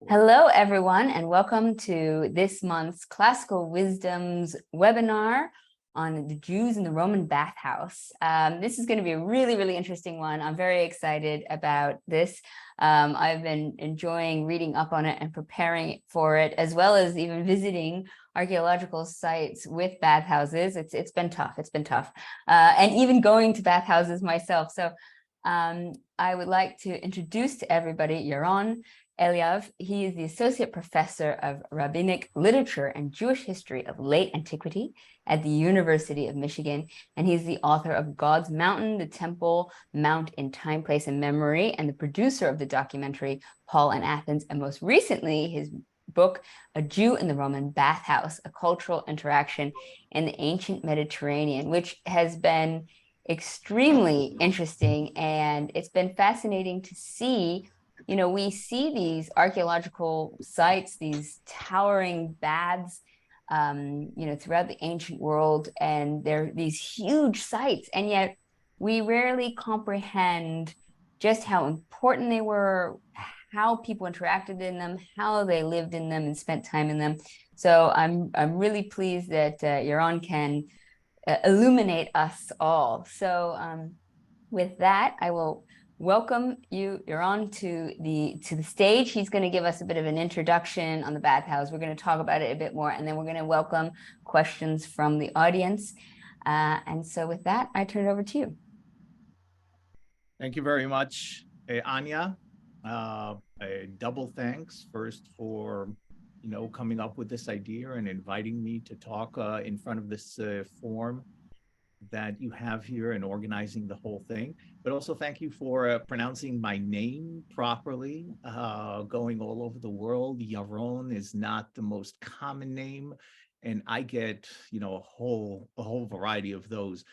Hello, everyone, and welcome to this month's Classical Wisdoms webinar on the Jews in the Roman bathhouse. This is going to be a really interesting one. I'm very excited about this. I've been enjoying reading up on it and preparing for it, as well as even visiting archaeological sites with bathhouses. It's been tough. It's been tough, and even going to bathhouses myself. So I would like to introduce to everybody Yaron Eliav. He is the Associate Professor of Rabbinic Literature and Jewish History of Late Antiquity at the University of Michigan, and he's the author of God's Mountain, the Temple Mount in Time, Place, and Memory, and the producer of the documentary Paul and Athens, and most recently his book, A Jew in the Roman Bathhouse, A Cultural Interaction in the Ancient Mediterranean, which has been extremely interesting, and it's been fascinating to see. We see these archaeological sites, these towering baths, throughout the ancient world, and they're these huge sites, and yet we rarely comprehend just how important they were, how people interacted in them, how they lived in them and spent time in them. So I'm really pleased that Yaron can illuminate us all. So with that, I will welcome you, Yaron, to the stage. He's going to give us a bit of an introduction on the bathhouse. We're going to talk about it a bit more, and then we're going to welcome questions from the audience. And so with that, I turn it over to you. Thank you very much, Anya. A double thanks first for coming up with this idea and inviting me to talk in front of this forum that you have here and organizing the whole thing. But also thank you for pronouncing my name properly. Going all over the world, Yaron is not the most common name, and I get a whole variety of those.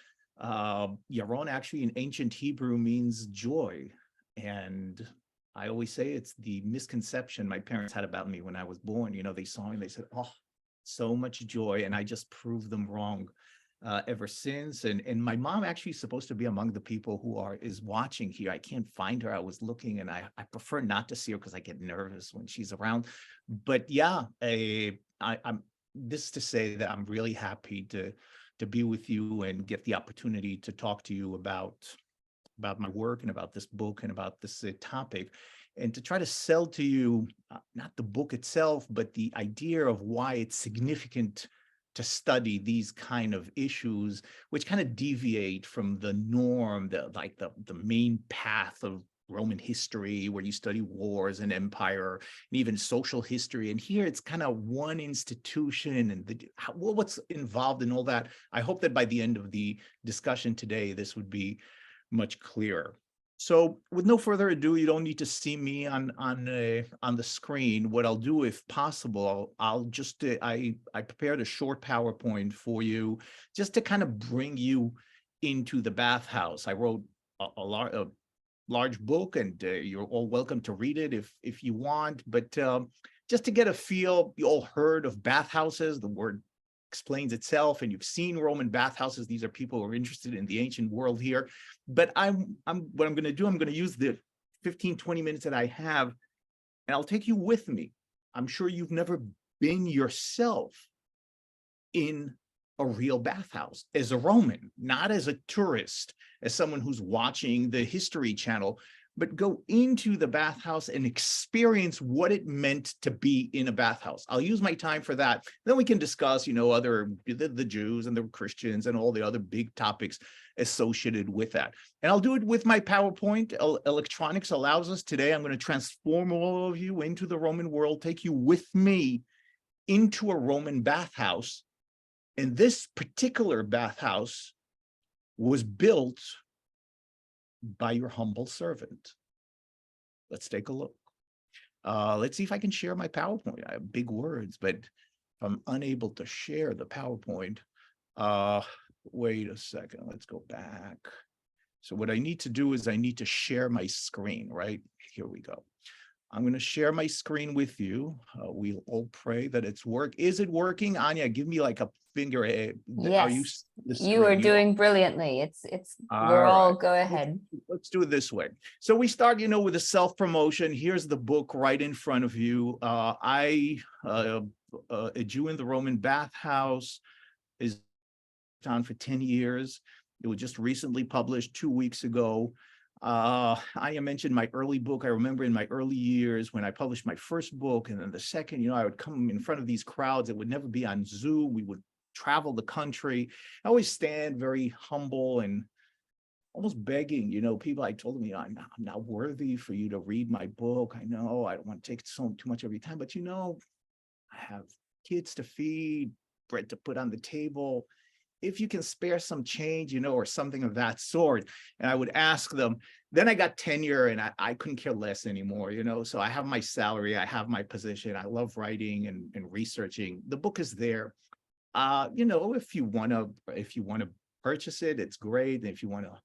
Yaron actually in ancient Hebrew means joy, and I always say it's the misconception my parents had about me when I was born. They saw me and they said, "Oh, so much joy," and I just proved them wrong ever since. And my mom actually is supposed to be among the people who is watching here. I can't find her. I was looking, and I prefer not to see her because I get nervous when she's around. But yeah, I'm this to say that I'm really happy to be with you and get the opportunity to talk to you about my work and about this book and about this topic, and to try to sell to you not the book itself, but the idea of why it's significant to study these kind of issues, which kind of deviate from the norm, the main path of Roman history, where you study wars and empire and even social history. And here it's kind of one institution and what's involved in all that. I hope that by the end of the discussion today, this would be much clearer. So with no further ado, you don't need to see me on the screen. What I'll do, if possible, I'll just I prepared a short PowerPoint for you just to kind of bring you into the bathhouse. I wrote a large book, and you're all welcome to read it if you want. But just to get a feel, you all heard of bathhouses. The word explains itself, and you've seen Roman bathhouses. These are people who are interested in the ancient world here. But what I'm going to do, I'm going to use the 15-20 minutes that I have, and I'll take you with me. I'm sure you've never been yourself in a real bathhouse as a Roman, not as a tourist, as someone who's watching the History Channel, but go into the bathhouse and experience what it meant to be in a bathhouse. I'll use my time for that. Then we can discuss, the Jews and the Christians and all the other big topics associated with that. And I'll do it with my PowerPoint. Electronics allows us today. I'm going to transform all of you into the Roman world, take you with me into a Roman bathhouse. And this particular bathhouse was built by your humble servant. Let's take a look. Let's see if I can share my PowerPoint. I have big words, but if I'm unable to share the PowerPoint, wait a second, let's go back. So what I need to do is I need to share my screen, right? Here we go. I'm going to share my screen with you. We'll all pray that it's work. Is it working? Anya, give me like a finger. Are you Yes, the you are screen? You are. doing brilliantly. We're All all right. go ahead. Let's do it this way. So we start, with a self-promotion. Here's the book right in front of you. A Jew in the Roman Bathhouse is on for 10 years. It was just recently published 2 weeks ago. I mentioned my early book. I remember in my early years when I published my first book, and then the second, I would come in front of these crowds. It would never be on Zoom. We would travel the country. I always stand very humble and almost begging, people. I told them, I'm not worthy for you to read my book. I know I don't want to take too much of your time, but I have kids to feed, bread to put on the table. If you can spare some change, or something of that sort. And I would ask them. Then I got tenure and I couldn't care less anymore, So I have my salary, I have my position. I love writing and researching. The book is there. If you want to purchase it, it's great. And if you want to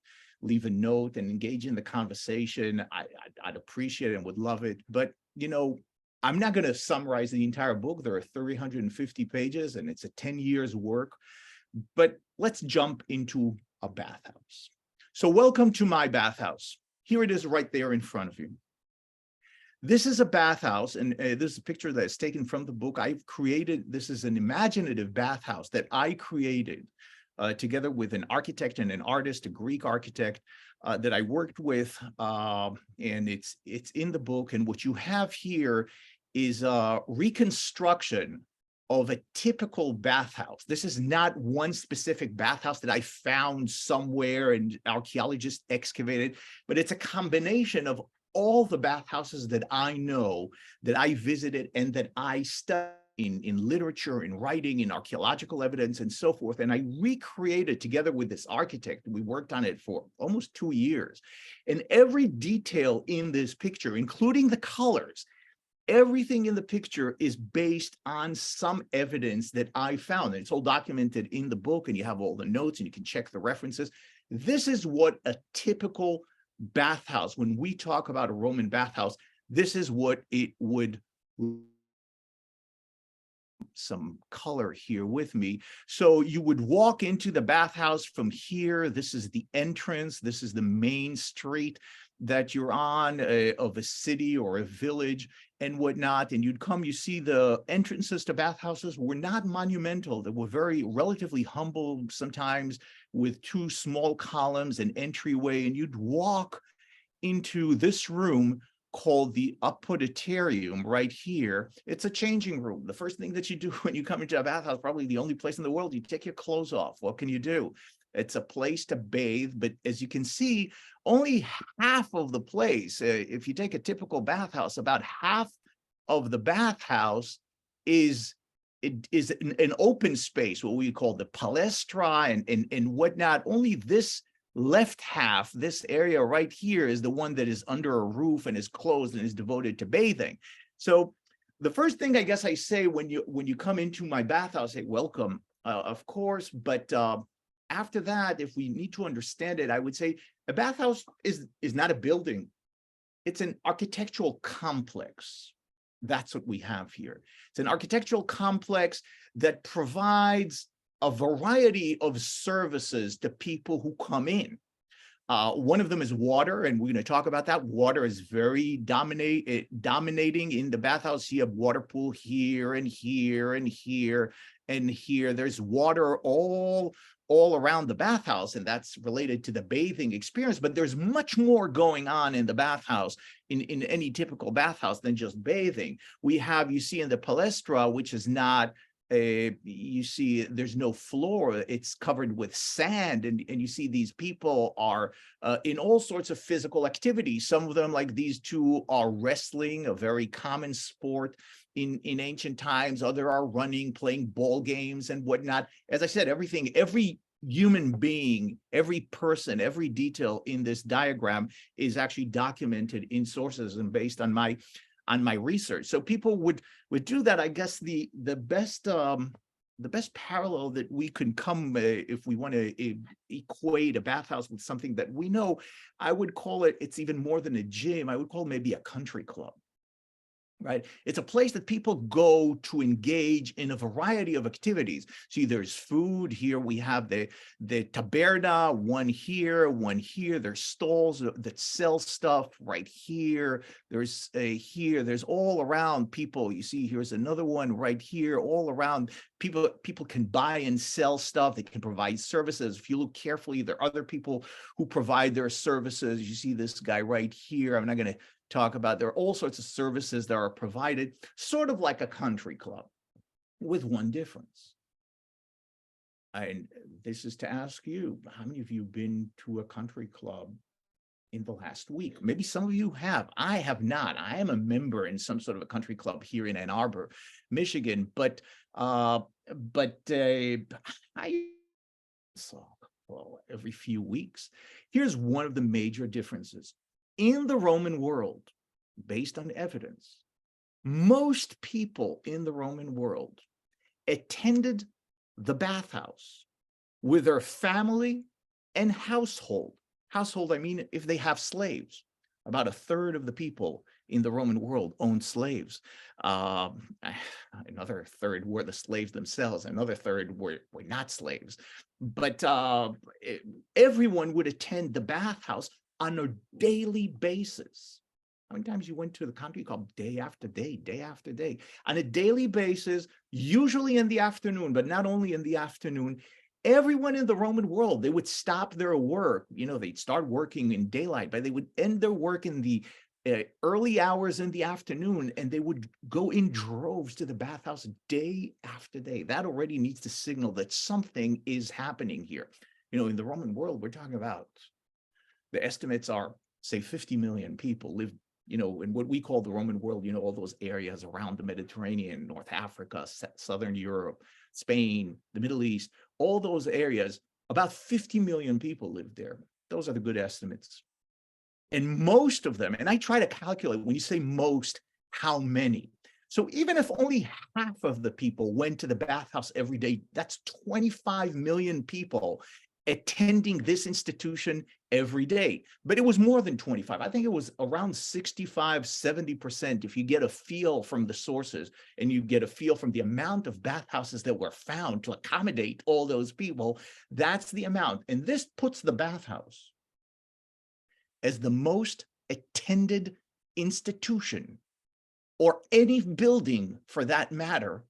leave a note and engage in the conversation, I'd appreciate it and would love it. But, I'm not going to summarize the entire book. There are 350 pages and it's a 10 years work. But let's jump into a bathhouse. So welcome to my bathhouse. Here it is right there in front of you. This is a bathhouse, and this is a picture that's taken from the book. This is an imaginative bathhouse that I created together with an architect and an artist, a Greek architect that I worked with, and it's in the book. And what you have here is a reconstruction of a typical bathhouse. This is not one specific bathhouse that I found somewhere and archaeologists excavated, but it's a combination of all the bathhouses that I know, that I visited, and that I studied in literature, in writing, in archaeological evidence, and so forth. And I recreated together with this architect. We worked on it for almost 2 years. And every detail in this picture, including the colors, everything in the picture is based on some evidence that I found. And it's all documented in the book, and you have all the notes and you can check the references. This is what a typical bathhouse, when we talk about a Roman bathhouse, this is what it would. Some color here with me. So you would walk into the bathhouse from here. This is the entrance. This is the main street that you're on of a city or a village and whatnot. And you'd come, you see the entrances to bathhouses were not monumental. They were very relatively humble, sometimes with 2 small columns and entryway. And you'd walk into this room called the apoditerium right here. It's a changing room. The first thing that you do when you come into a bathhouse, probably the only place in the world, you take your clothes off. What can you do? It's a place to bathe, but as you can see, only half of the place, if you take a typical bathhouse, about half of the bathhouse is an open space, what we call the palestra and whatnot. Only this left half, this area right here, is the one that is under a roof and is closed and is devoted to bathing. So the first thing I guess I say when you come into my bathhouse, hey, welcome, of course. But after that, if we need to understand it, I would say a bathhouse is not a building. It's an architectural complex. That's what we have here. It's an architectural complex that provides a variety of services to people who come in. One of them is water, and we're going to talk about that. Water is very dominating in the bathhouse. You have water pool here and here and here and here. There's water all around the bathhouse, and that's related to the bathing experience. But there's much more going on in the bathhouse, in any typical bathhouse, than just bathing. You see in the palestra, which is not, you see there's no floor, it's covered with sand, and you see these people are in all sorts of physical activities. Some of them, like these 2, are wrestling, a very common sport in ancient times. Other are running, playing ball games and whatnot. As I said, every human being, every person, every detail in this diagram is actually documented in sources and based on my research. So people would do that. I guess the best parallel that we can come, if we want to equate a bathhouse with something that we know, I would call it's even more than a gym. I would call it maybe a country club. right? It's a place that people go to engage in a variety of activities. See, there's food. Here we have the taberna, one here, one here. There's stalls that sell stuff right here. There's there's all around people. You see, here's another one right here, all around. People can buy and sell stuff. They can provide services. If you look carefully, there are other people who provide their services. You see this guy right here. I'm not going to talk about, there are all sorts of services that are provided, sort of like a country club, with one difference. And this is to ask you, how many of you been to a country club in the last week? Maybe some of you have. I have not. I am a member in some sort of a country club here in Ann Arbor, Michigan, but I saw every few weeks. Here's one of the major differences. In the Roman world, based on evidence, most people in the Roman world attended the bathhouse with their family and household. Household, I mean, if they have slaves. About a third of the people in the Roman world owned slaves. Another third were the slaves themselves. Another third were not slaves. But everyone would attend the bathhouse on a daily basis. How many times you went to the country club day after day, day after day? On a daily basis, usually in the afternoon, but not only in the afternoon, everyone in the Roman world, they would stop their work. You know, they'd start working in daylight, but they would end their work in the early hours in the afternoon, and they would go in droves to the bathhouse day after day. That already needs to signal that something is happening here. You know, in the Roman world, we're talking about, the estimates are, say, 50 million people live, you know, in what we call the Roman world, you know, all those areas around the Mediterranean, North Africa, Southern Europe, Spain, the Middle East, all those areas, about 50 million people live there. Those are the good estimates. And most of them, and I try to calculate, when you say most, how many? So even if only half of the people went to the bathhouse every day, that's 25 million people attending this institution every day. But it was more than 25. I think it was around 65, 70%. If you get a feel from the sources and you get a feel from the amount of bathhouses that were found to accommodate all those people, that's the amount. And this puts the bathhouse as the most attended institution, or any building for that matter,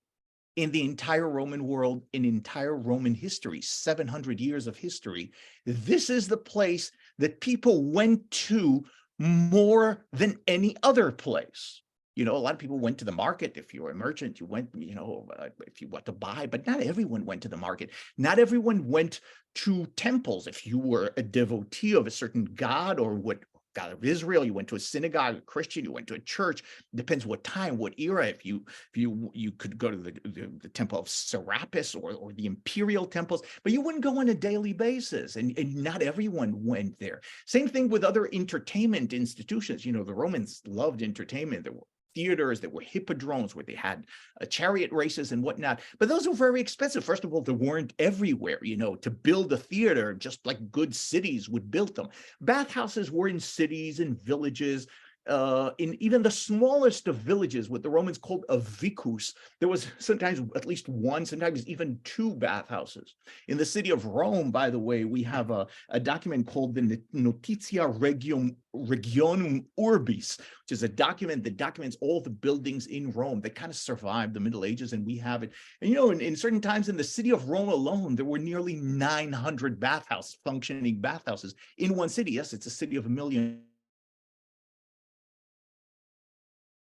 in the entire Roman world, in entire Roman history, 700 years of history. This is the place that people went to more than any other place. You know, a lot of people went to the market. If you were a merchant, you went, you know, if you want to buy, but not everyone went to the market. Not everyone went to temples. If you were a devotee of a certain god, or what God of Israel, you went to a synagogue, a Christian, you went to a church. Depends what time, what era. If you could go to the temple of Serapis or the imperial temples, but you wouldn't go on a daily basis, and not everyone went there. Same thing with other entertainment institutions. You know, the Romans loved entertainment. There were theaters, there were hippodromes where they had chariot races and whatnot, but those were very expensive. First of all, they weren't everywhere. You know, to build a theater, just like good cities would build them. Bathhouses were in cities and villages. In even the smallest of villages, what the Romans called a vicus, there was sometimes at least one, sometimes even two bathhouses. In the city of Rome, by the way, we have a document called the Notitia Regionum Urbis, which is a document that documents all the buildings in Rome that kind of survived the Middle Ages, and we have it. And you know, in certain times in the city of Rome alone, there were nearly 900 bathhouses, functioning bathhouses in one city. Yes, it's a city of 1 million.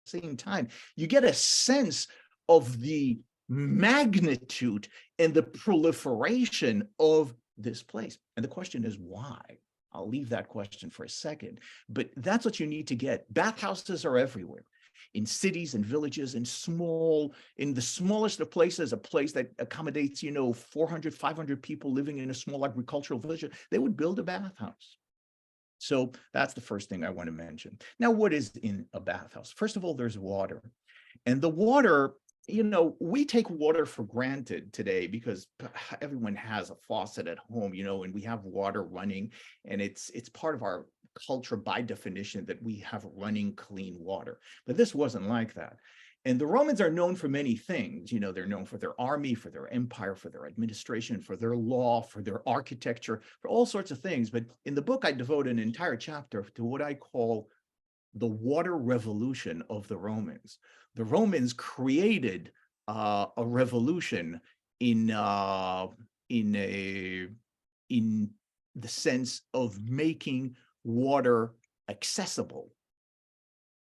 Same time, you get a sense of the magnitude and the proliferation of this place. And the question is why? I'll leave that question for a second, but that's what you need to get. Bathhouses are everywhere, in cities and villages, in the smallest of places, a place that accommodates, you know, 400, 500 people living in a small agricultural village, they would build a bathhouse. So that's the first thing I want to mention. Now, what is in a bathhouse? First of all, there's water. And the water, you know, we take water for granted today because everyone has a faucet at home, you know, and we have water running, and it's part of our culture by definition that we have running clean water. But this wasn't like that. And the Romans are known for many things. You know, they're known for their army, for their empire, for their administration, for their law, for their architecture, for all sorts of things. But in the book, I devote an entire chapter to what I call the water revolution of the Romans. The Romans created a revolution in the sense of making water accessible.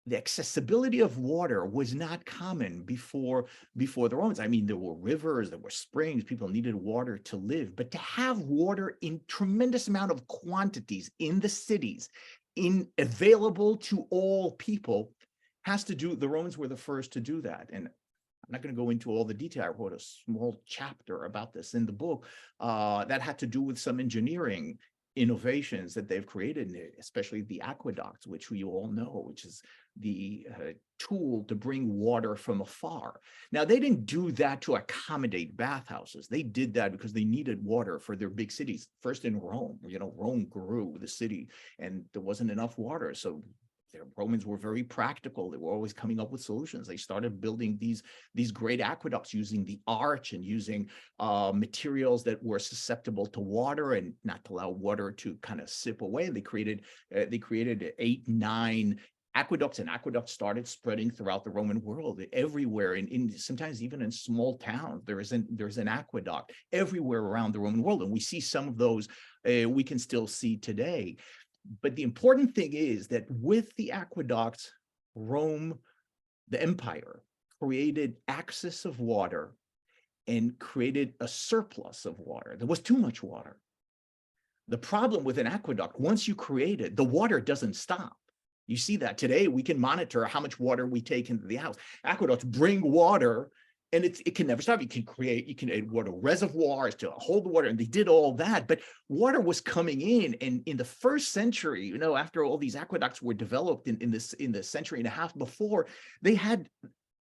The accessibility of water was not common before the Romans. I mean, there were rivers, there were springs, people needed water to live, but to have water in tremendous amount of quantities in the cities, available to all people, the Romans were the first to do that. And I'm not going to go into all the detail. I wrote a small chapter about this in the book that had to do with some engineering innovations that they've created, especially the aqueducts, which we all know, which is the tool to bring water from afar. Now, they didn't do that to accommodate bathhouses. They did that because they needed water for their big cities. First in Rome, you know, Rome grew, the city, and there wasn't enough water. So the Romans were very practical. They were always coming up with solutions. They started building these great aqueducts using the arch and using materials that were susceptible to water and not to allow water to kind of sip away. And they created 8, 9 aqueducts, and aqueducts started spreading throughout the Roman world everywhere. In sometimes even in small towns, there's an aqueduct everywhere around the Roman world, and we see some of those we can still see today. But the important thing is that with the aqueducts, Rome, the empire, created access of water and created a surplus of water. There was too much water. The problem with an aqueduct, once you create it, the water doesn't stop. You see that today. We can monitor how much water we take into the house. Aqueducts bring water, and it can never stop. You can create water reservoirs to hold the water, and they did all that. But water was coming in, and in the first century, you know, after all these aqueducts were developed in the century and a half before,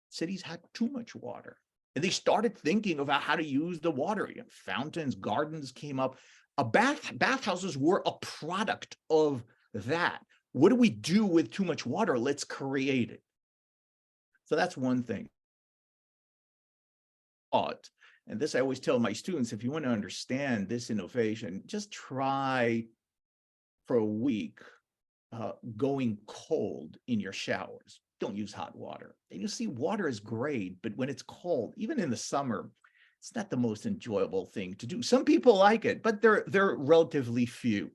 cities had too much water, and they started thinking about how to use the water. You know, fountains, gardens came up. Bathhouses were a product of that. What do we do with too much water? Let's create it. So that's one thing. And this I always tell my students, if you want to understand this innovation, just try for a week going cold in your showers. Don't use hot water. And you see, water is great, but when it's cold, even in the summer, it's not the most enjoyable thing to do. Some people like it, but they're relatively few.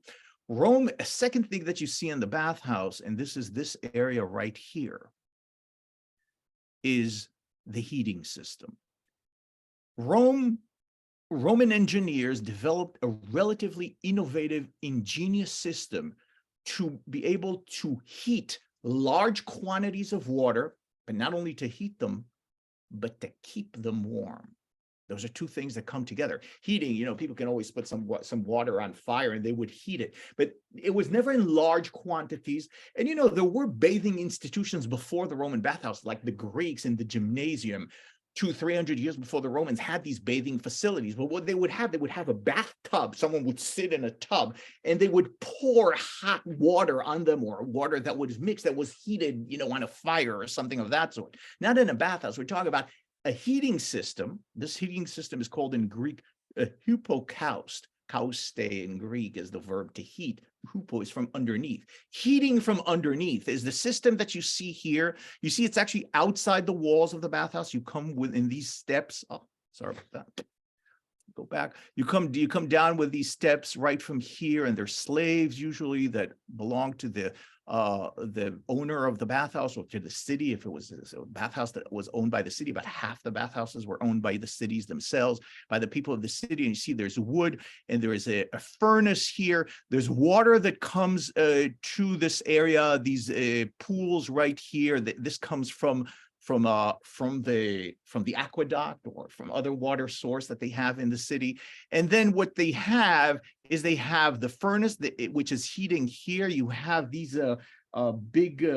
Rome, a second thing that you see in the bathhouse, and this is this area right here, is the heating system. Roman engineers developed a relatively innovative, ingenious system to be able to heat large quantities of water, but not only to heat them, but to keep them warm. Those are two things that come together. Heating, you know, people can always put some water on fire and they would heat it, but it was never in large quantities. And, you know, there were bathing institutions before the Roman bathhouse, like the Greeks in the gymnasium. 200-300 years before the Romans had these bathing facilities. But what they would have a bathtub. Someone would sit in a tub and they would pour hot water on them, or water that was mixed, that was heated, you know, on a fire or something of that sort. Not in a bathhouse. We're talking about a heating system. This heating system is called in Greek hypokaust. Kauste in Greek is the verb to heat. Hupo is from underneath. Heating from underneath is the system that you see here. You see it's actually outside the walls of the bathhouse. You come within these steps. Oh, sorry about that. Go back. You come down with these steps right from here, and they're slaves usually that belong to the owner of the bathhouse, or to the city. If it was a bathhouse that was owned by the city, about half the bathhouses were owned by the cities themselves, by the people of the city. And you see there's wood, and there is a furnace here. There's water that comes to this area, these pools right here. This comes from the aqueduct or from other water source that they have in the city. And then what they have is they have the furnace which is heating here. You have these big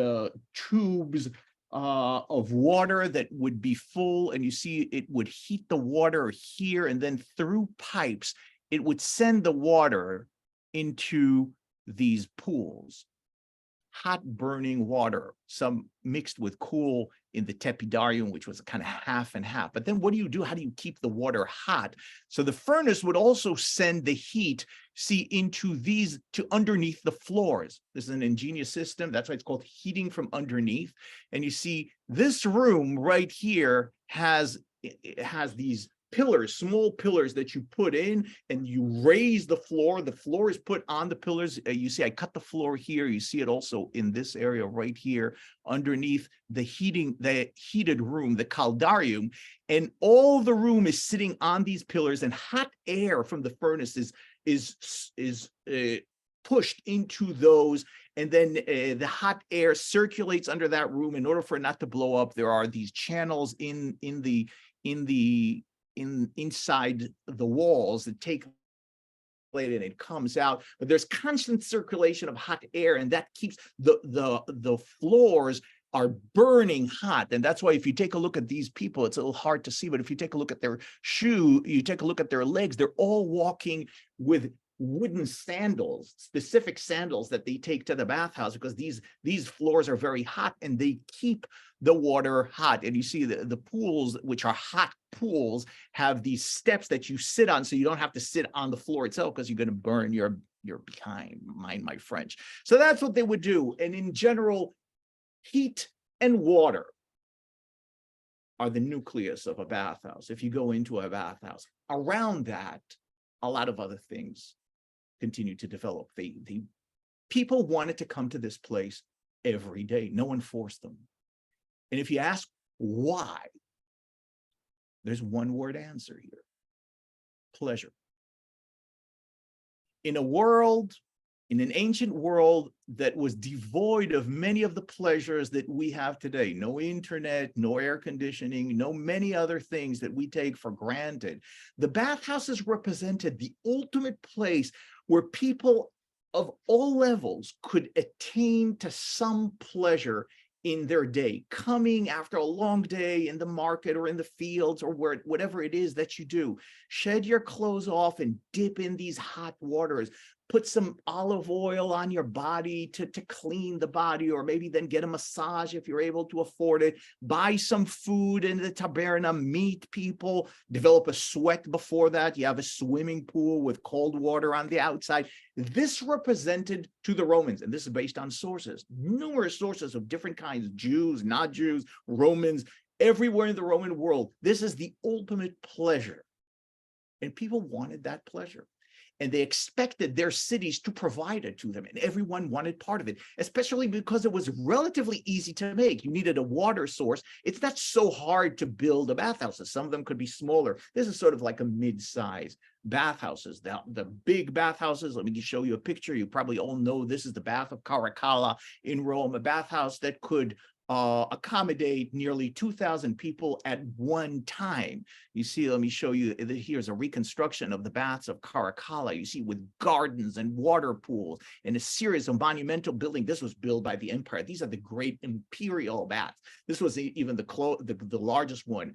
tubes of water that would be full, and you see it would heat the water here, and then through pipes it would send the water into these pools. hot burning water, some mixed with cool in the tepidarium, which was kind of half and half. But then what do you do? How do you keep the water hot? So the furnace would also send the heat, into these, to underneath the floors. This is an ingenious system. That's why it's called heating from underneath. And you see this room right here it has these pillars, small pillars that you put in, and you raise the floor. The floor is put on the pillars. You see, I cut the floor here. You see it also in this area right here underneath the heated room, the caldarium, and all the room is sitting on these pillars, and hot air from the furnace is pushed into those, and then the hot air circulates under that room. In order for it not to blow up, there are these channels inside the walls that take and it comes out, but there's constant circulation of hot air, and that keeps the floors are burning hot. And that's why if you take a look at these people, it's a little hard to see, but if you take a look at their you take a look at their legs, they're all walking with wooden sandals, specific sandals that they take to the bathhouse, because these floors are very hot and they keep the water hot. And you see the pools, which are hot pools, have these steps that you sit on, so you don't have to sit on the floor itself, because you're going to burn your behind, mind my French. So that's what they would do. And in general, heat and water are the nucleus of a bathhouse. If you go into a bathhouse, around that, a lot of other things continue to develop. People wanted to come to this place every day. No one forced them. And if you ask why, there's one word answer here: pleasure. In an ancient world that was devoid of many of the pleasures that we have today, no internet, no air conditioning, no many other things that we take for granted, the bathhouses represented the ultimate place where people of all levels could attain to some pleasure in their day, coming after a long day in the market or in the fields or whatever it is that you do. Shed your clothes off and dip in these hot waters. Put some olive oil on your body to clean the body, or maybe then get a massage if you're able to afford it. Buy some food in the taberna, meet people, develop a sweat before that. You have a swimming pool with cold water on the outside. This represented to the Romans, and this is based on sources, numerous sources of different kinds, Jews, not Jews, Romans, everywhere in the Roman world. This is the ultimate pleasure. And people wanted that pleasure. And they expected their cities to provide it to them, and everyone wanted part of it, especially because it was relatively easy to make. You needed a water source. It's not so hard to build a bathhouse. Some of them could be smaller. This is sort of like a mid-size bathhouses. The big bathhouses, let me show you a picture. You probably all know this is the Bath of Caracalla in Rome, a bathhouse that could accommodate nearly 2,000 people at one time. You see, let me show you, here's a reconstruction of the baths of Caracalla. You see, with gardens and water pools and a series of monumental buildings. This was built by the empire. These are the great imperial baths. This was even the largest one.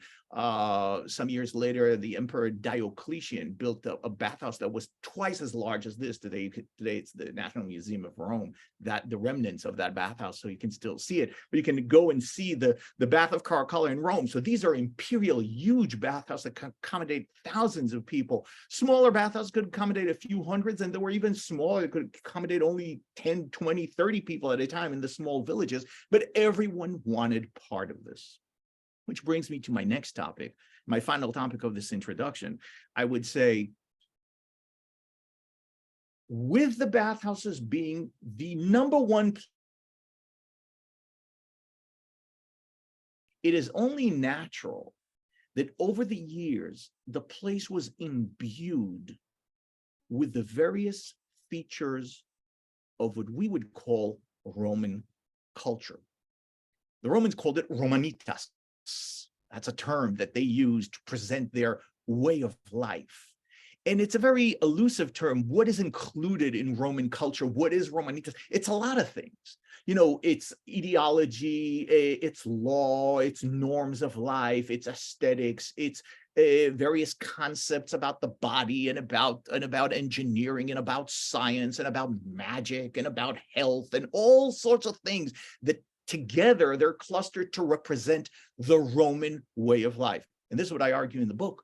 Some years later, the Emperor Diocletian built a bathhouse that was twice as large as this. Today it's the National Museum of Rome, that the remnants of that bathhouse, so you can still see it. But you can go and see the Bath of Caracalla in Rome. So these are imperial, huge bathhouses that can accommodate thousands of people. Smaller bathhouses could accommodate a few hundreds, and there were even smaller that could accommodate only 10, 20, 30 people at a time in the small villages. But everyone wanted part of this. Which brings me to my next topic, my final topic of this introduction. I would say, with the bathhouses being the number one, it is only natural that over the years, the place was imbued with the various features of what we would call Roman culture. The Romans called it Romanitas. That's a term that they used to present their way of life. And it's a very elusive term. What is included in Roman culture? What is Romanitas? It's a lot of things. You know, it's ideology, it's law, it's norms of life, it's aesthetics, it's various concepts about the body and about engineering and about science and about magic and about health and all sorts of things that together they're clustered to represent the Roman way of life. And this is what I argue in the book.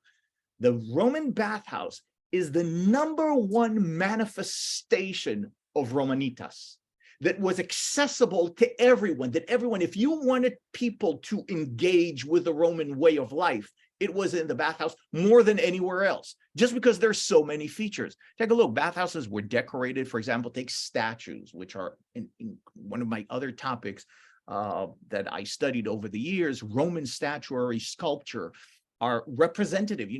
The Roman bathhouse is the #1 manifestation of Romanitas that was accessible to everyone, that everyone, if you wanted people to engage with the Roman way of life, it was in the bathhouse more than anywhere else, just because there's so many features. Take a look, bathhouses were decorated, for example, take statues, which are in one of my other topics that I studied over the years. Roman statuary sculpture are representative.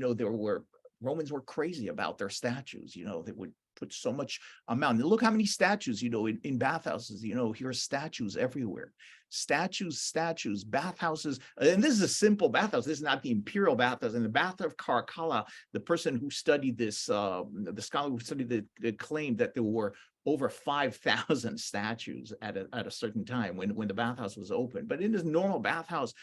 Romans were crazy about their statues. They would put so much amount. And look how many statues, in bathhouses, here are statues everywhere. Statues, bathhouses. And this is a simple bathhouse. This is not the imperial bathhouse. In the bath of Caracalla, the person who studied this, the scholar who studied it claimed that there were over 5,000 statues at a certain time when the bathhouse was open. But in this normal bathhouse,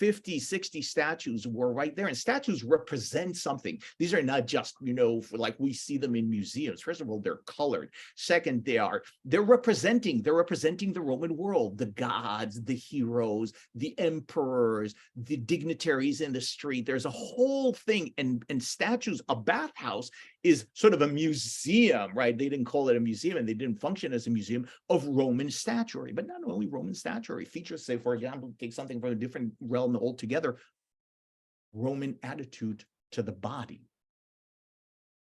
50, 60 statues were right there. And statues represent something. These are not just, for like we see them in museums. First of all, they're colored. Second, they're representing the Roman world, the gods, the heroes, the emperors, the dignitaries in the street. There's a whole thing. And statues, a bathhouse is sort of a museum, right? They didn't call it a museum and they didn't function as a museum of Roman statuary, but not only Roman statuary. Features, say, for example, take something from a different realm altogether, Roman attitude to the body,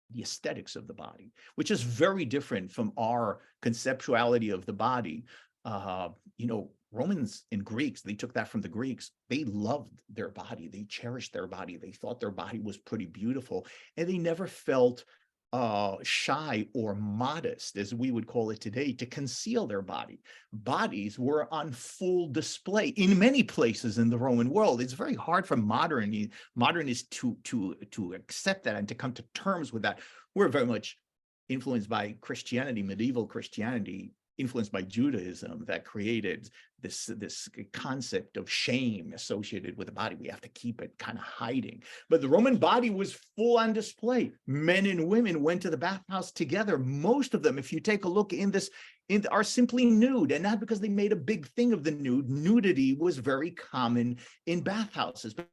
the aesthetics of the body, which is very different from our conceptuality of the body. Romans and Greeks, they took that from the Greeks. They loved their body. They cherished their body. They thought their body was pretty beautiful. And they never felt shy or modest, as we would call it today, to conceal their body. Bodies were on full display in many places in the Roman world. It's very hard for modernists to accept that and to come to terms with that. We're very much influenced by Christianity, medieval Christianity, influenced by Judaism, that created this concept of shame associated with the body. We have to keep it kind of hiding. But the Roman body was full on display. Men and women went to the bathhouse together. Most of them, if you take a look are simply nude, and not because they made a big thing of the nude. Nudity was very common in bathhouses. But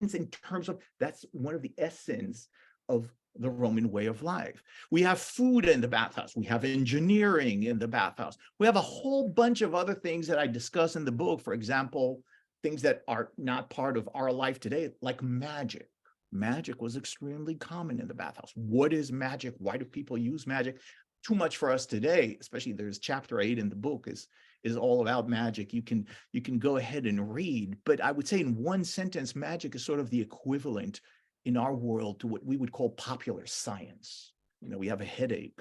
in terms of, that's one of the essence of the Roman way of life. We have food in the bathhouse. We have engineering in the bathhouse. We have a whole bunch of other things that I discuss in the book. For example, things that are not part of our life today, like magic. Magic was extremely common in the bathhouse. What is magic? Why do people use magic? Too much for us today, especially there's chapter 8 in the book is all about magic. You can go ahead and read, but I would say in one sentence, magic is sort of the equivalent in our world to what we would call popular science. We have a headache.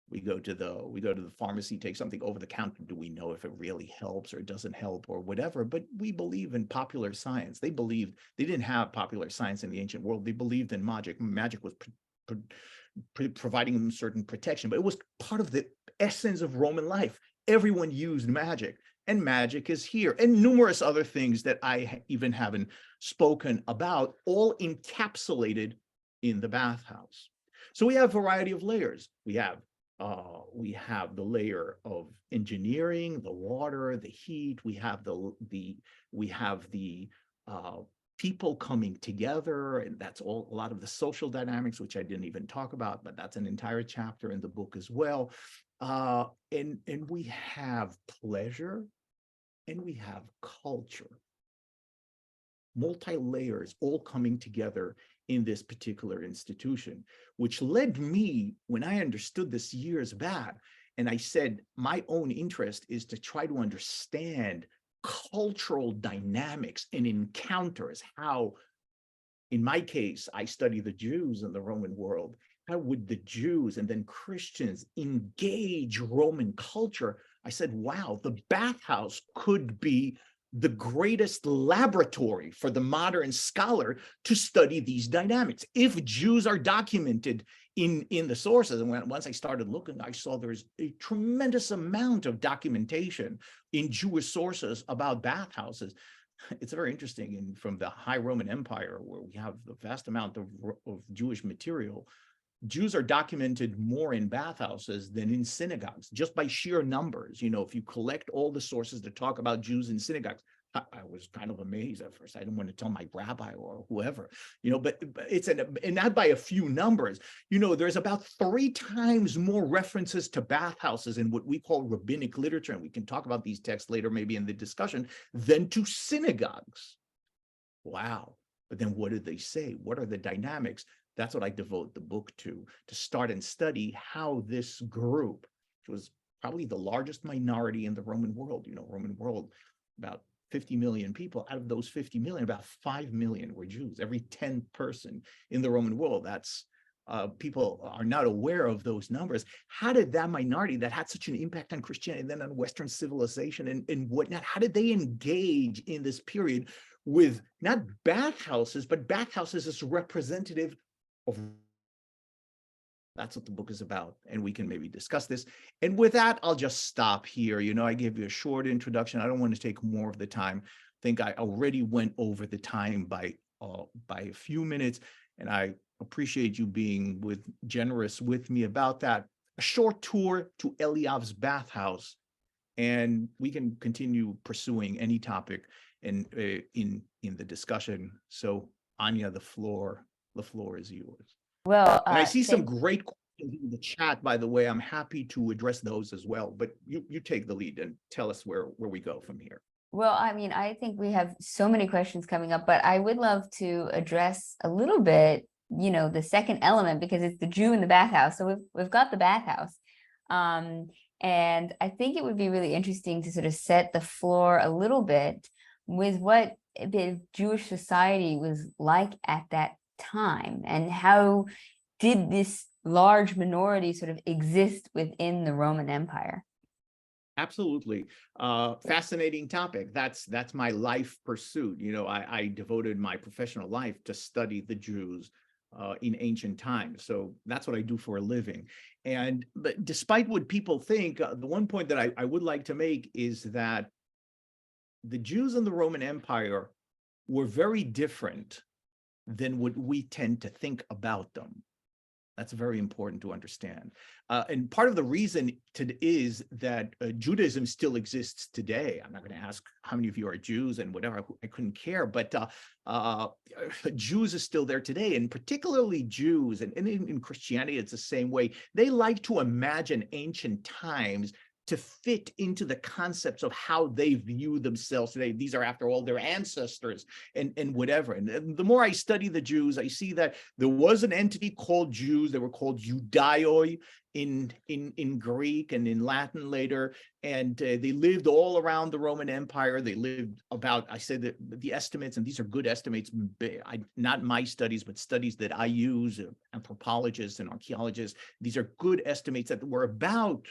We go to the pharmacy, take something over the counter. Do we know if it really helps or doesn't help or whatever? But we believe in popular science. They didn't have popular science in the ancient world. They believed in magic. Magic was providing them certain protection, but it was part of the essence of Roman life. Everyone used magic. And magic is here, and numerous other things that I even haven't spoken about, all encapsulated in the bathhouse. So we have a variety of layers. We have the layer of engineering, the water, the heat. We have the people coming together, and that's a lot of the social dynamics, which I didn't even talk about, but that's an entire chapter in the book as well. And we have pleasure and we have culture, multi-layers all coming together in this particular institution, which led me, when I understood this years back, and I said, my own interest is to try to understand cultural dynamics and encounters, how, in my case, I study the Jews in the Roman world. How would the Jews and then Christians engage Roman culture? I said, wow, the bathhouse could be the greatest laboratory for the modern scholar to study these dynamics. If Jews are documented in the sources, and once I started looking, I saw there's a tremendous amount of documentation in Jewish sources about bathhouses. it's very interesting. And from the High Roman Empire, where we have the vast amount of Jewish material, Jews are documented more in bathhouses than in synagogues, just by sheer numbers. If you collect all the sources that talk about Jews in synagogues, I was kind of amazed at first. I didn't want to tell my rabbi or whoever, but it's and not by a few numbers. There's about 3 times more references to bathhouses in what we call rabbinic literature, and we can talk about these texts later, maybe in the discussion, than to synagogues. Wow. But then what did they say? What are the dynamics? That's what I devote the book to start and study how this group, which was probably the largest minority in the Roman world, Roman world, about 50 million people. Out of those 50 million, about 5 million were Jews. Every 10th person in the Roman world, that's people are not aware of those numbers. How did that minority that had such an impact on Christianity and then on Western civilization and whatnot, how did they engage in this period with not bathhouses, but bathhouses as representative of? That's what the book is about, and we can maybe discuss this. And with that, I'll just stop here. I gave you a short introduction. I don't want to take more of the time. I think I already went over the time by a few minutes, and I appreciate you being generous with me about that. A short tour to Eliav's bathhouse, and we can continue pursuing any topic in the discussion. So, Anya, the floor is yours. Well, and I see some great questions in the chat, by the way. I'm happy to address those as well, but you take the lead and tell us where we go from here. Well, I think we have so many questions coming up, but I would love to address a little bit, the second element, because it's the Jew in the bathhouse. So we've got the bathhouse. And I think it would be really interesting to sort of set the floor a little bit with what the Jewish society was like at that time, and how did this large minority sort of exist within the Roman Empire? Absolutely. Fascinating topic. That's my life pursuit. I devoted my professional life to study the Jews in ancient times. So that's what I do for a living. But despite what people think, the one point that I would like to make is that the Jews in the Roman Empire were very different than what we tend to think about them. That's very important to understand. And part of the reason is that Judaism still exists today. I'm not going to ask how many of you are Jews and whatever, I couldn't care, but Jews are still there today, and particularly Jews, and in Christianity, it's the same way. They like to imagine ancient times to fit into the concepts of how they view themselves today. These are, after all, their ancestors and whatever. And the more I study the Jews, I see that there was an entity called Jews. They were called Judaioi in Greek and in Latin later. And they lived all around the Roman Empire. They lived about, I said that the estimates, and these are good estimates, not my studies, but studies that I use, anthropologists and archaeologists. These are good estimates that were about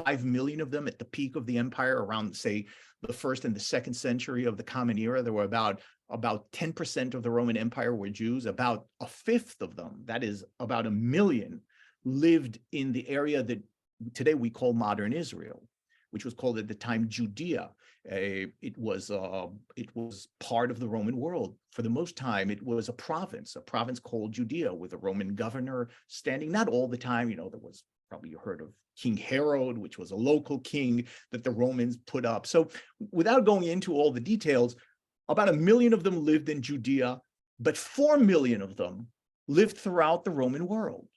5 million of them at the peak of the empire, around, say, the 1st and the 2nd century of the Common Era. There were about 10% of the Roman Empire were Jews. About 1/5 of them, that is about 1 million, lived in the area that today we call modern Israel, which was called at the time Judea. It was part of the Roman world. For the most time, it was a province called Judea, with a Roman governor standing. Not all the time, there was, probably you heard of King Herod, which was a local king that the Romans put up. So without going into all the details, about 1 million of them lived in Judea, but 4 million of them lived throughout the Roman world.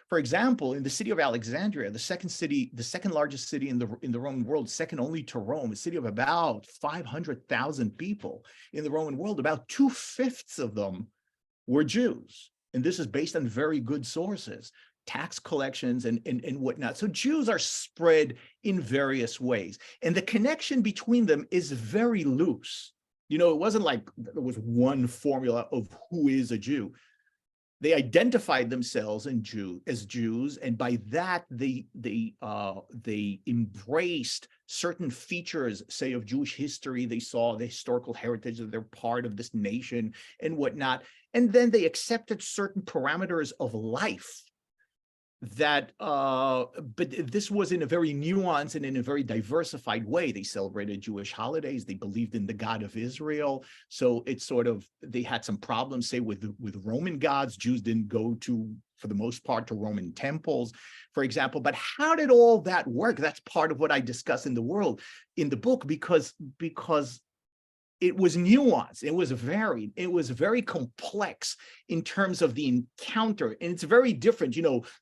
For example, in the city of Alexandria, the second largest city in the Roman world, second only to Rome, a city of about 500,000 people in the Roman world, about 2/5 of them were Jews. And this is based on very good sources, tax collections and whatnot. So Jews are spread in various ways. And the connection between them is very loose. It wasn't like there was one formula of who is a Jew. They identified themselves as Jews, and by that they embraced certain features, say, of Jewish history. They saw the historical heritage that they're part of this nation and whatnot, and then they accepted certain parameters of life but this was in a very nuanced and in a very diversified way. They celebrated Jewish holidays. They believed in the God of Israel. So it's sort of, they had some problems, say, with Roman gods. Jews didn't go to, for the most part, to Roman temples, for example. But how did all that work? That's part of what I discuss in the book, because it was nuanced, it was varied, it was very complex in terms of the encounter. And it's very different.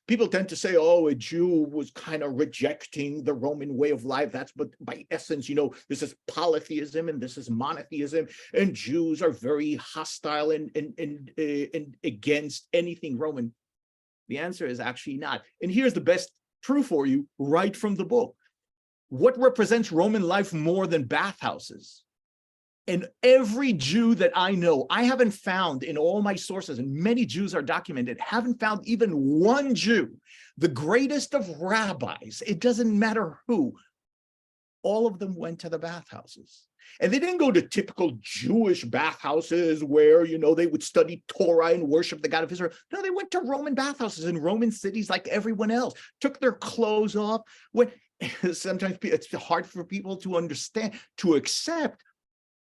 People tend to say, oh, a Jew was kind of rejecting the Roman way of life. That's, but by essence, this is polytheism and this is monotheism, and Jews are very hostile and against anything Roman. The answer is actually not. And here's the best proof for you right from the book. What represents Roman life more than bathhouses? And every Jew that I know, I haven't found in all my sources, and many Jews are documented, haven't found even one Jew, the greatest of rabbis, it doesn't matter who, all of them went to the bathhouses. And they didn't go to typical Jewish bathhouses where, they would study Torah and worship the God of Israel. No, they went to Roman bathhouses in Roman cities like everyone else, took their clothes off. Sometimes it's hard for people to understand, to accept.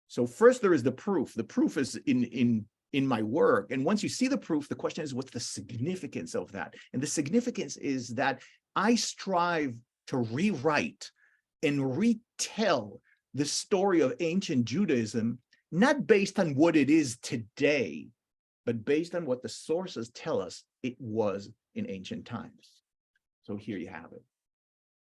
So first there is the proof. The proof is in my work. And once you see the proof, the question is, what's the significance of that? And the significance is that I strive to rewrite and retell the story of ancient Judaism, not based on what it is today, but based on what the sources tell us it was in ancient times. So here you have it.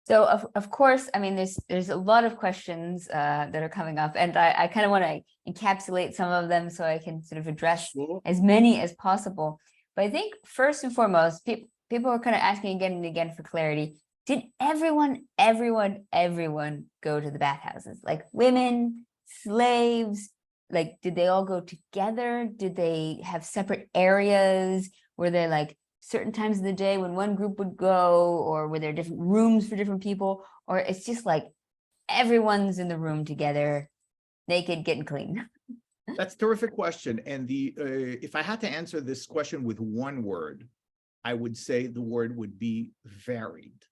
So of course, I mean, there's a lot of questions that are coming up, and I kind of want to encapsulate some of them so I can sort of address as many as possible. But I think first and foremost, people are kind of asking again and again for clarity. Did everyone go to the bathhouses? Like women, slaves, like did they all go together? Did they have separate areas? Were there like certain times of the day when one group would go, or were there different rooms for different people? Or it's just like everyone's in the room together, naked, getting clean? That's a terrific question. And if I had to answer this question with one word, I would say the word would be varied.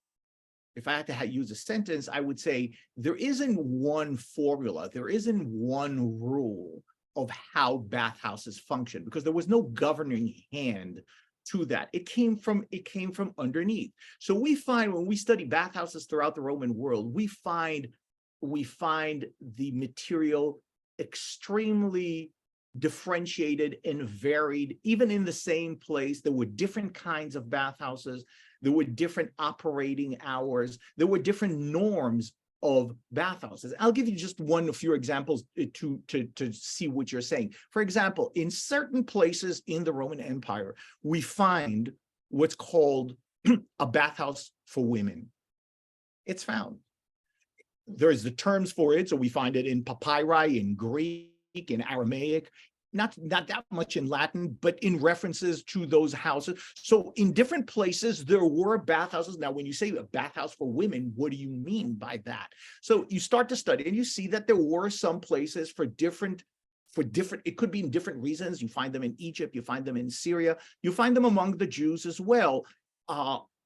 If I had to use a sentence, I would say there isn't one formula, there isn't one rule of how bathhouses function, because there was no governing hand to that. It came from underneath. So we find, when we study bathhouses throughout the Roman world, we find the material extremely differentiated and varied. Even in the same place, there were different kinds of bathhouses, there were different operating hours, there were different norms of bathhouses. I'll give you just a few examples to see what you're saying. For example, in certain places in the Roman Empire, we find what's called a bathhouse for women. It's found. There's the terms for it, so we find it in papyri, in Greek, in Aramaic, not that much in Latin, but in references to those houses. So in different places, there were bathhouses. Now, when you say a bathhouse for women, what do you mean by that? So you start to study and you see that there were some places for different, it could be in different reasons. You find them in Egypt, you find them in Syria, you find them among the Jews as well,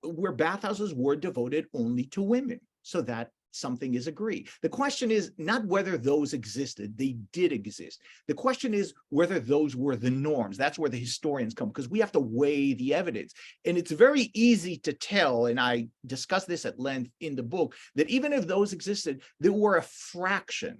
where bathhouses were devoted only to women. So that something is agreed. The question is not whether those existed, they did exist. The question is whether those were the norms. That's where the historians come, because we have to weigh the evidence. And it's very easy to tell, and I discuss this at length in the book, that even if those existed, there were a fraction,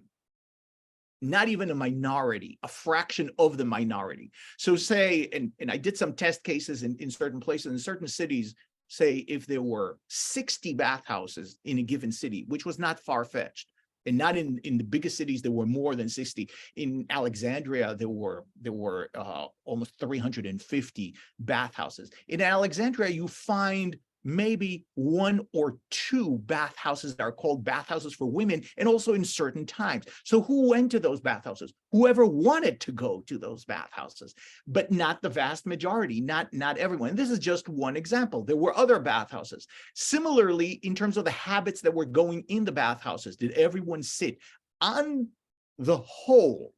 not even a minority, a fraction of the minority. So say, and I did some test cases in certain places, in certain cities, say if there were 60 bathhouses in a given city, which was not far-fetched, and not in the biggest cities, there were more than 60. In Alexandria, there were almost 350 bathhouses. In Alexandria, you find maybe 1 or 2 bathhouses that are called bathhouses for women, and also in certain times. So who went to those bathhouses? Whoever wanted to go to those bathhouses, but not the vast majority, not everyone. And this is just one example. There were other bathhouses. Similarly, in terms of the habits that were going in the bathhouses, did everyone sit? On the whole,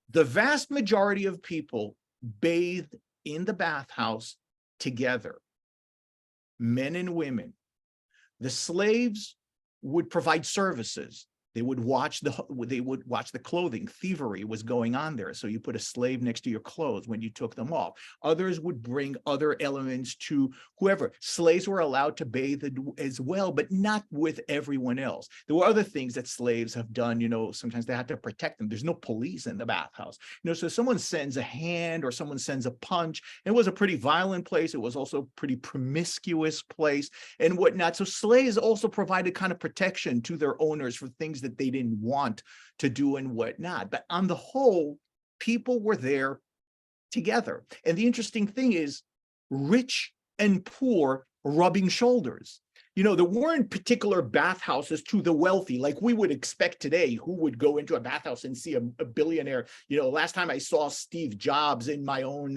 the vast majority of people bathed in the bathhouse together. men and women. The slaves would provide services. They would watch the clothing. Thievery was going on there. So you put a slave next to your clothes when you took them off. Others would bring other elements to whoever. Slaves were allowed to bathe as well, but not with everyone else. There were other things that slaves have done. Sometimes they had to protect them. There's no police in the bathhouse. So someone sends a hand or someone sends a punch. It was a pretty violent place. It was also a pretty promiscuous place and whatnot. So slaves also provided kind of protection to their owners for things that they didn't want to do and whatnot. But on the whole, people were there together. And the interesting thing is rich and poor rubbing shoulders. There weren't particular bathhouses to the wealthy like we would expect today. Who would go into a bathhouse and see a billionaire? Last time I saw Steve Jobs in my own,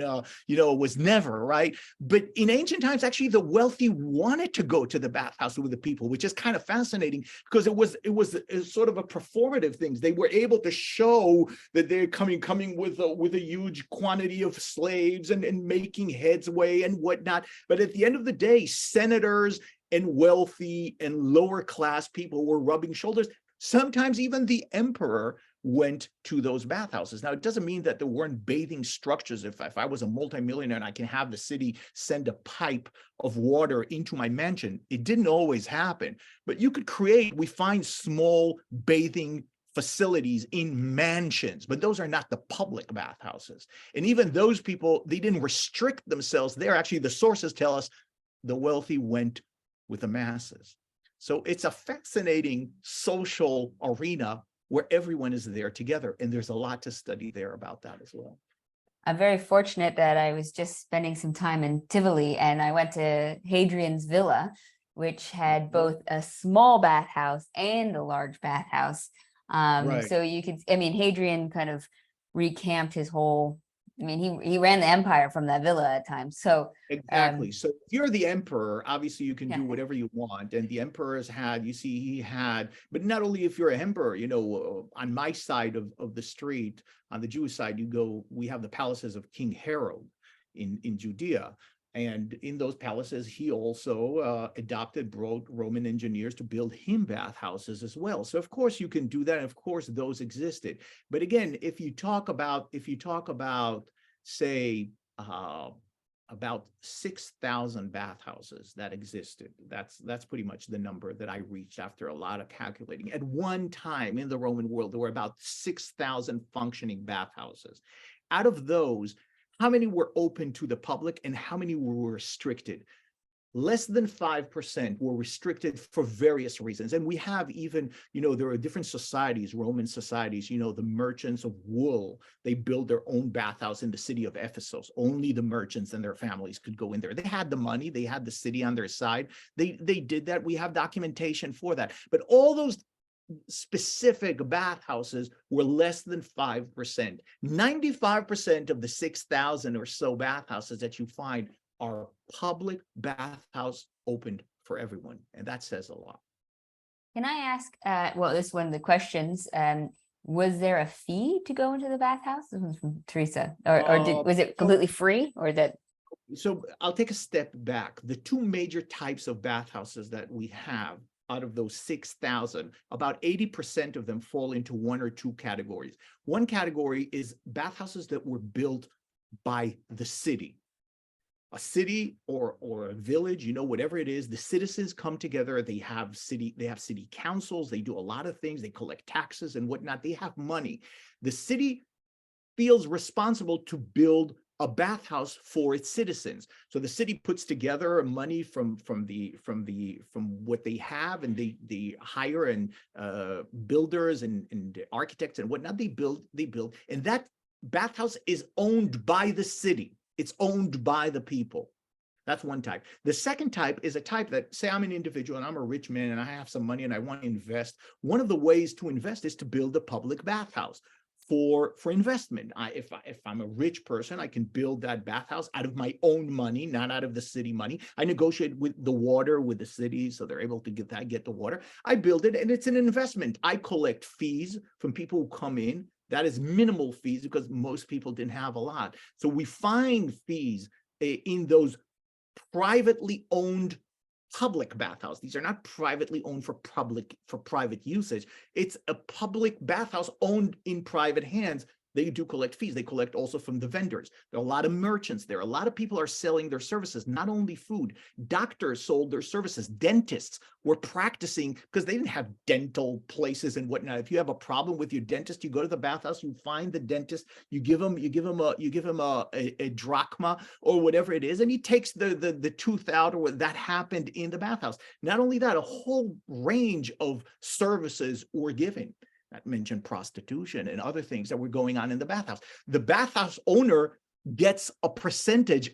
was never, right? But in ancient times, actually, the wealthy wanted to go to the bathhouse with the people, which is kind of fascinating because it was sort of a performative thing. They were able to show that they're coming with a huge quantity of slaves and making headway and whatnot. But at the end of the day, senators and wealthy and lower class people were rubbing shoulders. Sometimes even the emperor went to those bathhouses. Now, it doesn't mean that there weren't bathing structures. If I was a multimillionaire and I can have the city send a pipe of water into my mansion, it didn't always happen. But you could we find small bathing facilities in mansions, but those are not the public bathhouses. And even those people, they didn't restrict themselves there. Actually, the sources tell us the wealthy went with the masses. So it's a fascinating social arena where everyone is there together. And there's a lot to study there about that as well. I'm very fortunate that I was just spending some time in Tivoli and I went to Hadrian's villa, which had both a small bathhouse and a large bathhouse. Right. So you could, Hadrian kind of recamped his whole, he ran the empire from that villa at times. So exactly. So if you're the emperor, obviously you can do whatever you want. And the emperors had, but not only if you're an emperor, on my side of the street, on the Jewish side, we have the palaces of King Herod in Judea. And in those palaces, he also brought Roman engineers to build him bathhouses as well. So of course you can do that. And of course those existed. But again, if you talk about, say, about 6,000 bathhouses that existed, that's pretty much the number that I reached after a lot of calculating. At one time in the Roman world, there were about 6,000 functioning bathhouses. Out of those, how many were open to the public and how many were restricted? Less than 5% were restricted for various reasons. And we have even, there are different societies, Roman societies, the merchants of wool, they build their own bathhouse in the city of Ephesus. Only the merchants and their families could go in there. They had the money, they had the city on their side. They did that. We have documentation for that. But all those specific bathhouses were less than 5%. 95% of the 6,000 or so bathhouses that you find are public bathhouse opened for everyone. And that says a lot. Can I ask, this is one of the questions, was there a fee to go into the bathhouse? This one's from Teresa. Was it completely free or that? So I'll take a step back. The two major types of bathhouses that we have, out of those 6,000, about 80% of them fall into one or two categories. One category is bathhouses that were built by the city. A city or a village, whatever it is, the citizens come together, they have city councils, they do a lot of things, they collect taxes and whatnot, they have money. The city feels responsible to build a bathhouse for its citizens. So the city puts together money from what they have, and they hire and builders and architects and whatnot. They build, and that bathhouse is owned by the city. It's owned by the people. That's one type. The second type is a type that, say I'm an individual and I'm a rich man and I have some money and I want to invest. One of the ways to invest is to build a public bathhouse for investment. If I'm a rich person, I can build that bathhouse out of my own money, not out of the city money. I negotiate with the water with the city, so they're able to get the water. I build it, and it's an investment. I collect fees from people who come in. That is minimal fees because most people didn't have a lot. So we find fees in those privately owned public bathhouse. These are not privately owned for private usage. It's a public bathhouse owned in private hands. They do collect fees. They collect also from the vendors. There are a lot of merchants there. A lot of people are selling their services, not only food. Doctors sold their services. Dentists were practicing because they didn't have dental places and whatnot. If you have a problem with your dentist, you go to the bathhouse, you find the dentist, you give him a drachma or whatever it is, and he takes the tooth out, or that happened in the bathhouse. Not only that, a whole range of services were given. That mentioned prostitution and other things that were going on in the bathhouse. The bathhouse owner gets a percentage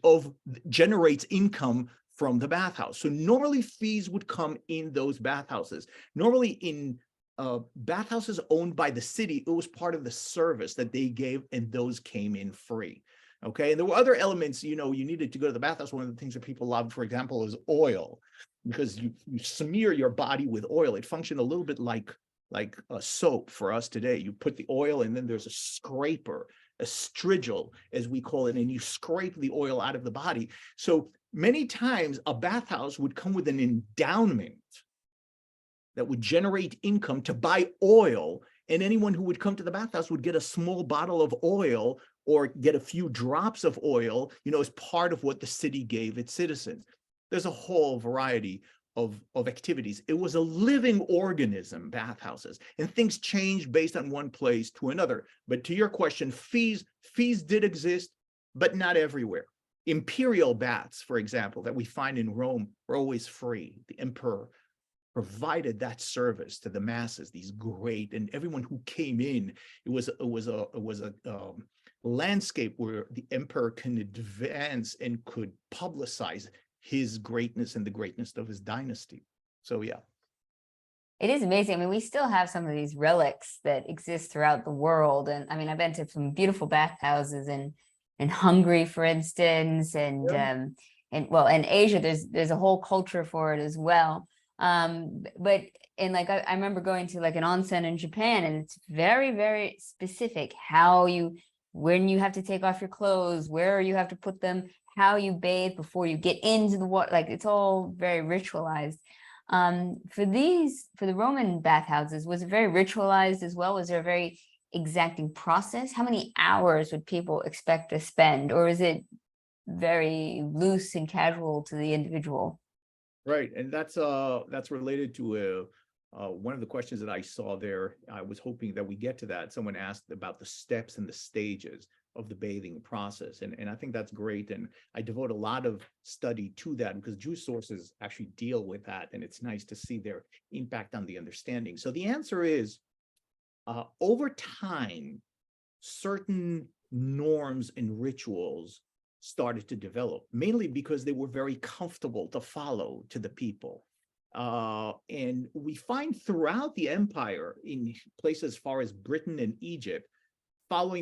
generates income from the bathhouse. So normally fees would come in those bathhouses. Normally in bathhouses owned by the city, it was part of the service that they gave, and those came in free. Okay, and there were other elements, you needed to go to the bathhouse. One of the things that people loved, for example, is oil, because you smear your body with oil. It functioned a little bit like a soap for us today. You put the oil, and then there's a scraper, a strigil, as we call it, and you scrape the oil out of the body. So many times a bathhouse would come with an endowment that would generate income to buy oil, and anyone who would come to the bathhouse would get a small bottle of oil or get a few drops of oil, as part of what the city gave its citizens. There's a whole variety of activities. It was a living organism, bathhouses, and things changed based on one place to another. But to your question, fees did exist, but not everywhere. Imperial baths, for example, that we find in Rome, were always free. The emperor provided that service to the masses, these great, and everyone who came in. It was a landscape where the emperor can advance and could publicize his greatness and the greatness of his dynasty. So yeah. It is amazing. I mean, we still have some of these relics that exist throughout the world. And I mean, I've been to some beautiful bathhouses in Hungary, for instance, and in Asia, there's a whole culture for it as well. But I remember going to like an onsen in Japan, and it's very, very specific when you have to take off your clothes, where you have to put them, how you bathe before you get into the water. Like, it's all very ritualized. For the Roman bathhouses, was it very ritualized as well? Was there a very exacting process? How many hours would people expect to spend, or is it very loose and casual to the individual? Right, and that's related to one of the questions that I saw there. I was hoping that we get to that. Someone asked about the steps and the stages of the bathing process. And I think that's great. And I devote a lot of study to that because Jewish sources actually deal with that. And it's nice to see their impact on the understanding. So the answer is, over time, certain norms and rituals started to develop, mainly because they were very comfortable to follow to the people. And we find throughout the empire, in places as far as Britain and Egypt,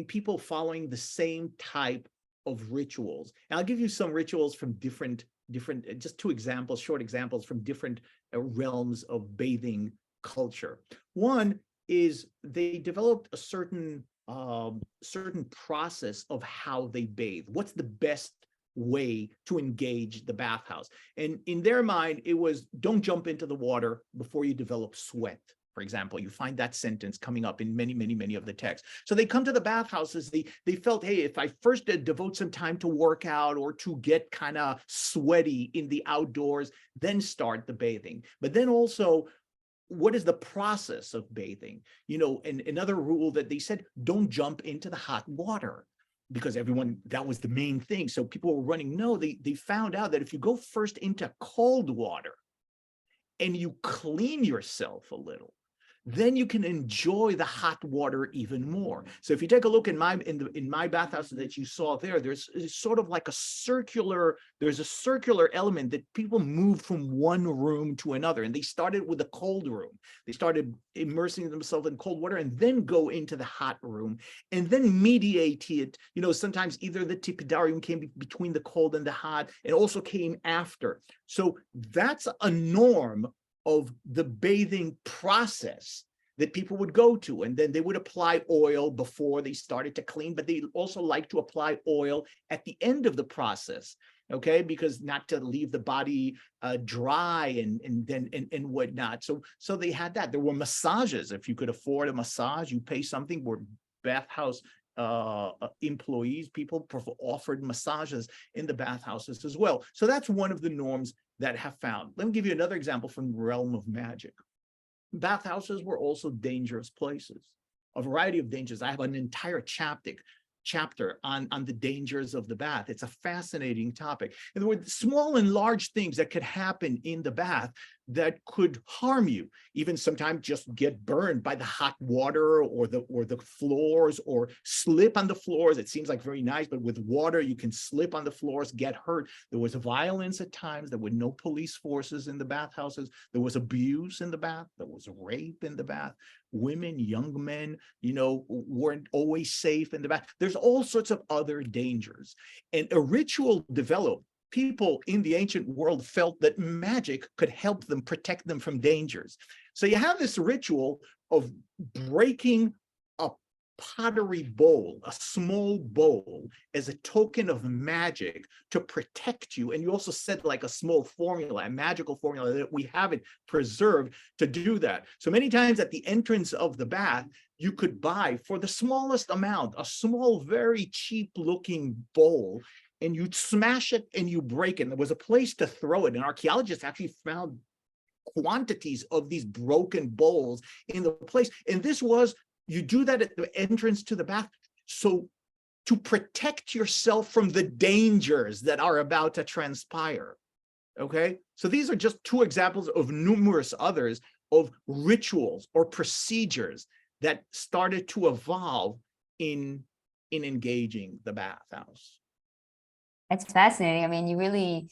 people following the same type of rituals. And I'll give you some rituals from different, just two examples, short examples from different realms of bathing culture. One is they developed a certain process of how they bathe. What's the best way to engage the bathhouse? And in their mind, it was, don't jump into the water before you develop sweat. For example, you find that sentence coming up in many of the texts. So they come to the bathhouses, they felt, hey, if I first devote some time to work out or to get kind of sweaty in the outdoors, then start the bathing. But then also, what is the process of bathing? And another rule that they said, don't jump into the hot water, because that was the main thing. So people were running. No, they found out that if you go first into cold water and you clean yourself a little, then you can enjoy the hot water even more. So if you take a look in my bathhouse that you saw there, there's sort of like a circular element that people moved from one room to another. And they started with the cold room. They started immersing themselves in cold water and then go into the hot room and then mediate it. Sometimes either the tipidarium came between the cold and the hot and also came after. So that's a norm of the bathing process that people would go to. And then they would apply oil before they started to clean, but they also like to apply oil at the end of the process. okay, because not to leave the body dry and whatnot. So they had that. There were massages. If you could afford a massage, you pay something. Where bathhouse employees, people offered massages in the bathhouses as well. So that's one of the norms that have found. Let me give you another example from the realm of magic. Bathhouses were also dangerous places, a variety of dangers. I have an entire chapter on the dangers of the bath. It's a fascinating topic. And there were small and large things that could happen in the bath that could harm you, even sometimes just get burned by the hot water or the floors, or slip on the floors. It seems like very nice, but with water, you can slip on the floors, get hurt. There was violence at times. There were no police forces in the bathhouses. There was abuse in the bath. There was rape in the bath. Women, young men, weren't always safe in the bath. There's all sorts of other dangers. And a ritual developed. People in the ancient world felt that magic could help them, protect them from dangers. So you have this ritual of breaking a pottery bowl, a small bowl, as a token of magic to protect you. And you also said like a small formula, a magical formula, that we have it preserved to do that. So many times at the entrance of the bath, you could buy for the smallest amount, a small, very cheap looking bowl, and you'd smash it and you break it. And there was a place to throw it. And archaeologists actually found quantities of these broken bowls in the place. And this was, you do that at the entrance to the bath. So to protect yourself from the dangers that are about to transpire. Okay. So these are just two examples of numerous others of rituals or procedures that started to evolve in engaging the bathhouse. That's fascinating. I mean,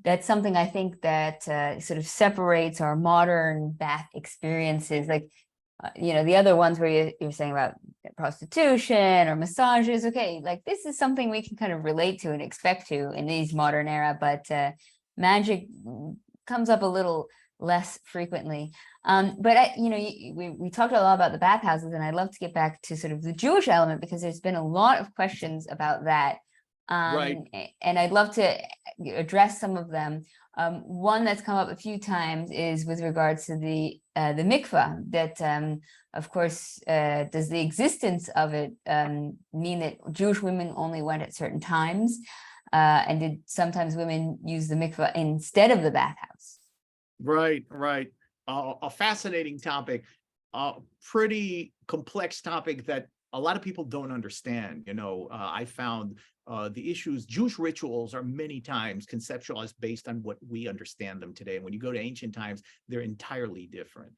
that's something I think that sort of separates our modern bath experiences. Like, the other ones where you're saying about prostitution or massages. Okay, like this is something we can kind of relate to and expect to in these modern era, but magic comes up a little less frequently. But we talked a lot about the bathhouses, and I'd love to get back to sort of the Jewish element, because there's been a lot of questions about that. Right. And I'd love to address some of them. One that's come up a few times is with regards to the mikvah, that of course, does the existence of it mean that Jewish women only went at certain times? And did sometimes women use the mikvah instead of the bathhouse? Right. A fascinating topic, a pretty complex topic that a lot of people don't understand. I found the issues, Jewish rituals are many times conceptualized based on what we understand them today. And when you go to ancient times, they're entirely different.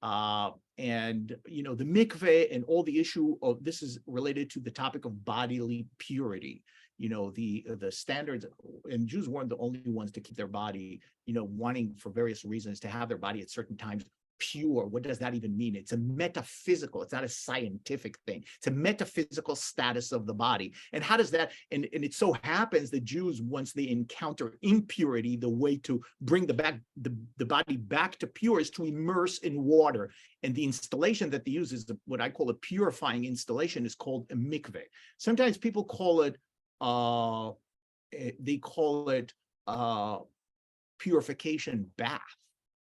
And the mikveh and all the issue of this is related to the topic of bodily purity. The standards, and Jews weren't the only ones to keep their body, wanting for various reasons to have their body at certain times pure. What does that even mean? It's a metaphysical, it's not a scientific thing. It's a metaphysical status of the body. And how does that, and it so happens that Jews, once they encounter impurity, the way to bring the body back to pure is to immerse in water. And the installation that they use is what I call a purifying installation, is called a mikveh. Sometimes people call it, purification bath.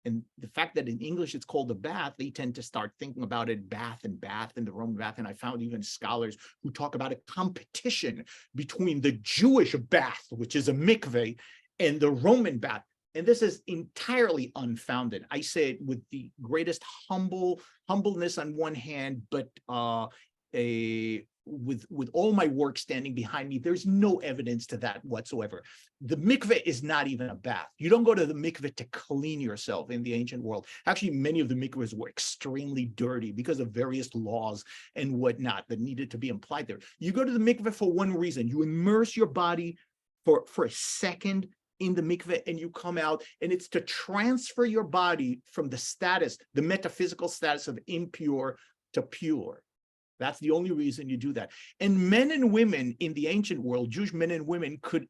And the fact that in English it's called a bath, they tend to start thinking about it bath in the Roman bath. And I found even scholars who talk about a competition between the Jewish bath, which is a mikveh, and the Roman bath. And this is entirely unfounded. I say it with the greatest humbleness on one hand, but with all my work standing behind me, there's no evidence to that whatsoever. The mikveh is not even a bath. You don't go to the mikveh to clean yourself in the ancient world. Actually, many of the mikvehs were extremely dirty because of various laws and whatnot that needed to be applied there. You go to the mikveh for one reason. You immerse your body for a second in the mikveh, and you come out, and it's to transfer your body from the metaphysical status of impure to pure. That's the only reason you do that. And men and women in the ancient world, Jewish men and women could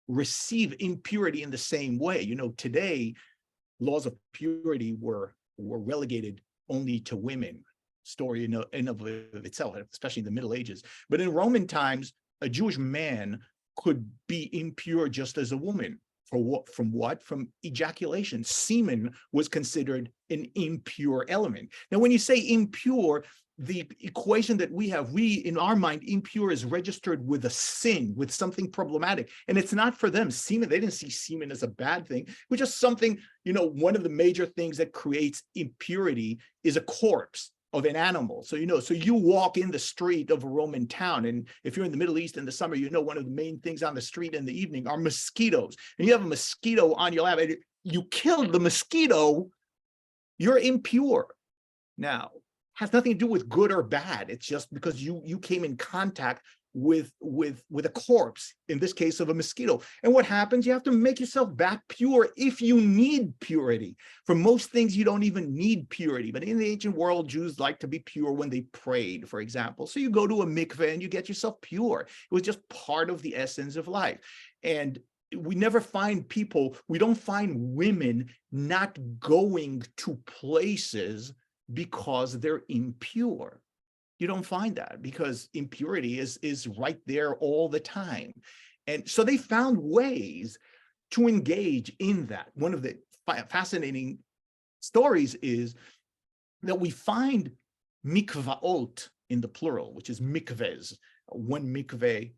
receive impurity in the same way. Today, laws of purity were relegated only to women. Story in of itself, especially in the Middle Ages. But in Roman times, a Jewish man could be impure just as a woman. From what? From ejaculation. Semen was considered an impure element. Now, when you say impure, the equation that we have, in our mind, impure is registered with a sin, with something problematic. And it's not for them. Semen, they didn't see semen as a bad thing. It was just something, one of the major things that creates impurity is a corpse of an animal. So, so you walk in the street of a Roman town, and if you're in the Middle East in the summer, one of the main things on the street in the evening are mosquitoes. And you have a mosquito on your lap, and you killed the mosquito, you're impure. Now, has nothing to do with good or bad. It's just because you came in contact with a corpse, in this case of a mosquito. And what happens? You have to make yourself back pure if you need purity. For most things, you don't even need purity. But in the ancient world, Jews liked to be pure when they prayed, for example. So you go to a mikveh and you get yourself pure. It was just part of the essence of life. And we never find we don't find women not going to places because they're impure. You don't find that, because impurity is right there all the time. And so they found ways to engage in that. One of the fascinating stories is that we find mikvaot in the plural, which is mikvehs, one mikveh,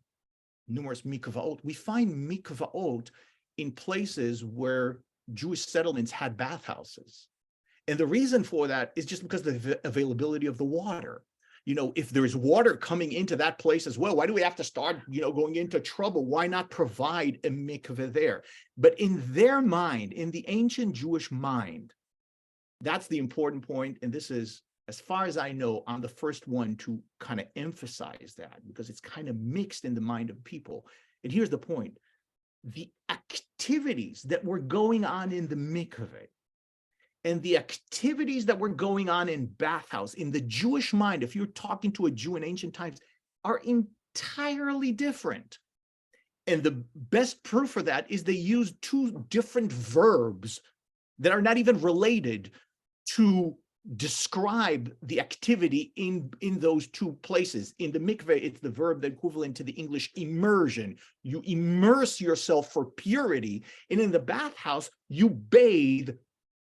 numerous mikvaot. We find mikvaot in places where Jewish settlements had bathhouses. And the reason for that is just because of the availability of the water. If there's water coming into that place as well, why do we have to start, going into trouble? Why not provide a mikveh there? But in their mind, in the ancient Jewish mind, that's the important point. And this is, as far as I know, I'm the first one to kind of emphasize that, because it's kind of mixed in the mind of people. And here's the point. The activities that were going on in the mikveh and the activities that were going on in bathhouse, in the Jewish mind, if you're talking to a Jew in ancient times, are entirely different. And the best proof for that is they use two different verbs that are not even related to describe the activity in those two places. In the mikveh, it's the verb that equivalent to the English immersion. You immerse yourself for purity. And in the bathhouse, you bathe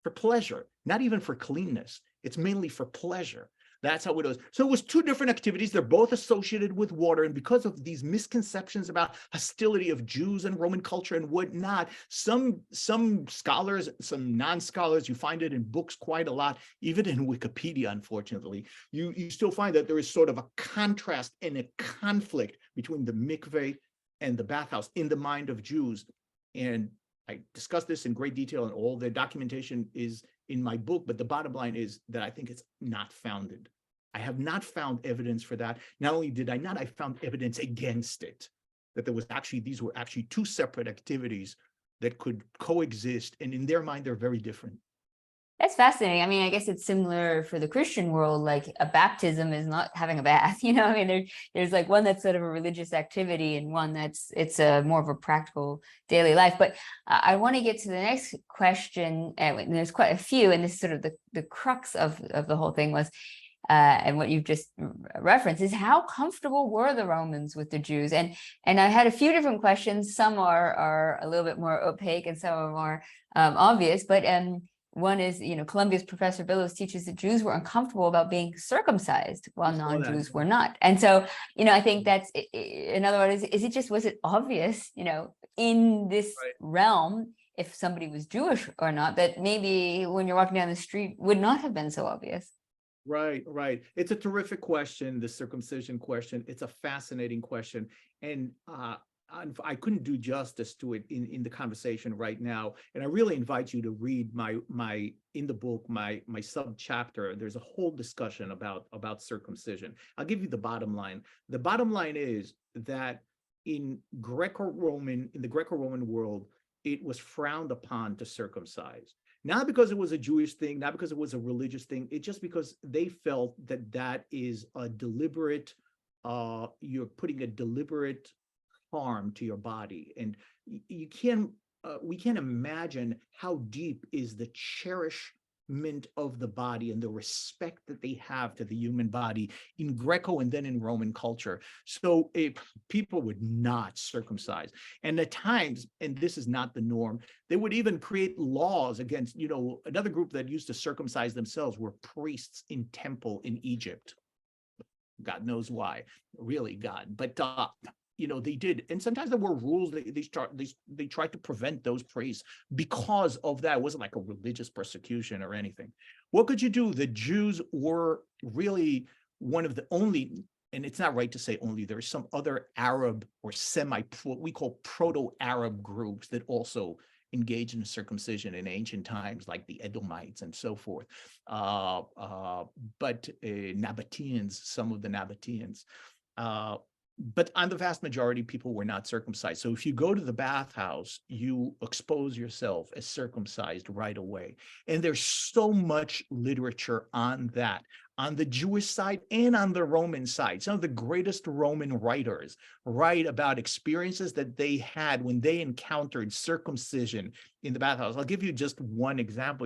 for pleasure, not even for cleanness. It's mainly for pleasure. That's how it was. So it was two different activities. They're both associated with water. And because of these misconceptions about hostility of Jews and Roman culture and whatnot, some scholars, some non-scholars, you find it in books quite a lot, even in Wikipedia, unfortunately, you still find that there is sort of a contrast and a conflict between the mikveh and the bathhouse in the mind of Jews. And I discussed this in great detail, and all the documentation is in my book, but the bottom line is that I think it's not founded. I have not found evidence for that. Not only did I not, I found evidence against it, that these were actually two separate activities that could coexist, and in their mind, they're very different. That's fascinating. I mean, I guess it's similar for the Christian world. Like a baptism is not having a bath, I mean, there's like one that's sort of a religious activity and one it's a more of a practical daily life. But I want to get to the next question, and there's quite a few, and this is sort of the crux of the whole thing was, and what you've just referenced is, how comfortable were the Romans with the Jews? And I had a few different questions. Some are a little bit more opaque and some are more obvious, but one is, Columbia's Professor Billows teaches that Jews were uncomfortable about being circumcised while non-Jews were not. And so, I think that's, in other words, was it obvious, in this realm, if somebody was Jewish or not, that maybe when you're walking down the street would not have been so obvious? Right. It's a terrific question, the circumcision question. It's a fascinating question. And I couldn't do justice to it in the conversation right now. And I really invite you to read my in the book, my sub chapter. There's a whole discussion about circumcision. I'll give you the bottom line. The bottom line is that in the Greco-Roman world, it was frowned upon to circumcise. Not because it was a Jewish thing, not because it was a religious thing. It's just because they felt that is a deliberate, you're putting a deliberate harm to your body. And we can't imagine how deep is the cherished of the body and the respect that they have to the human body in Greco and then in Roman culture. So people would not circumcise. And at times, and this is not the norm, they would even create laws against, another group that used to circumcise themselves were priests in temple in Egypt. God knows why, really God. But they did, and sometimes there were rules. They tried to prevent those priests because of that. It wasn't like a religious persecution or anything. What could you do? The Jews were really one of the only, and it's not right to say only. There's some other Arab or what we call proto-Arab groups that also engaged in circumcision in ancient times, like the Edomites and so forth. But Nabateans, some of the Nabateans. But on the vast majority, people were not circumcised. So if you go to the bathhouse, you expose yourself as circumcised right away. And there's so much literature on that, on the Jewish side and on the Roman side. Some of the greatest Roman writers write about experiences that they had when they encountered circumcision in the bathhouse. I'll give you just one example.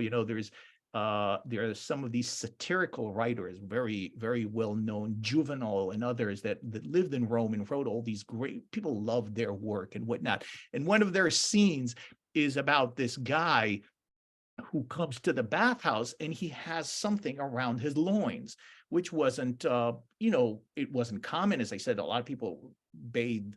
There are some of these satirical writers, very, very well-known, Juvenal and others that lived in Rome and wrote all these great, people loved their work and whatnot. And one of their scenes is about this guy who comes to the bathhouse and he has something around his loins, which wasn't, it wasn't common. As I said, a lot of people bathed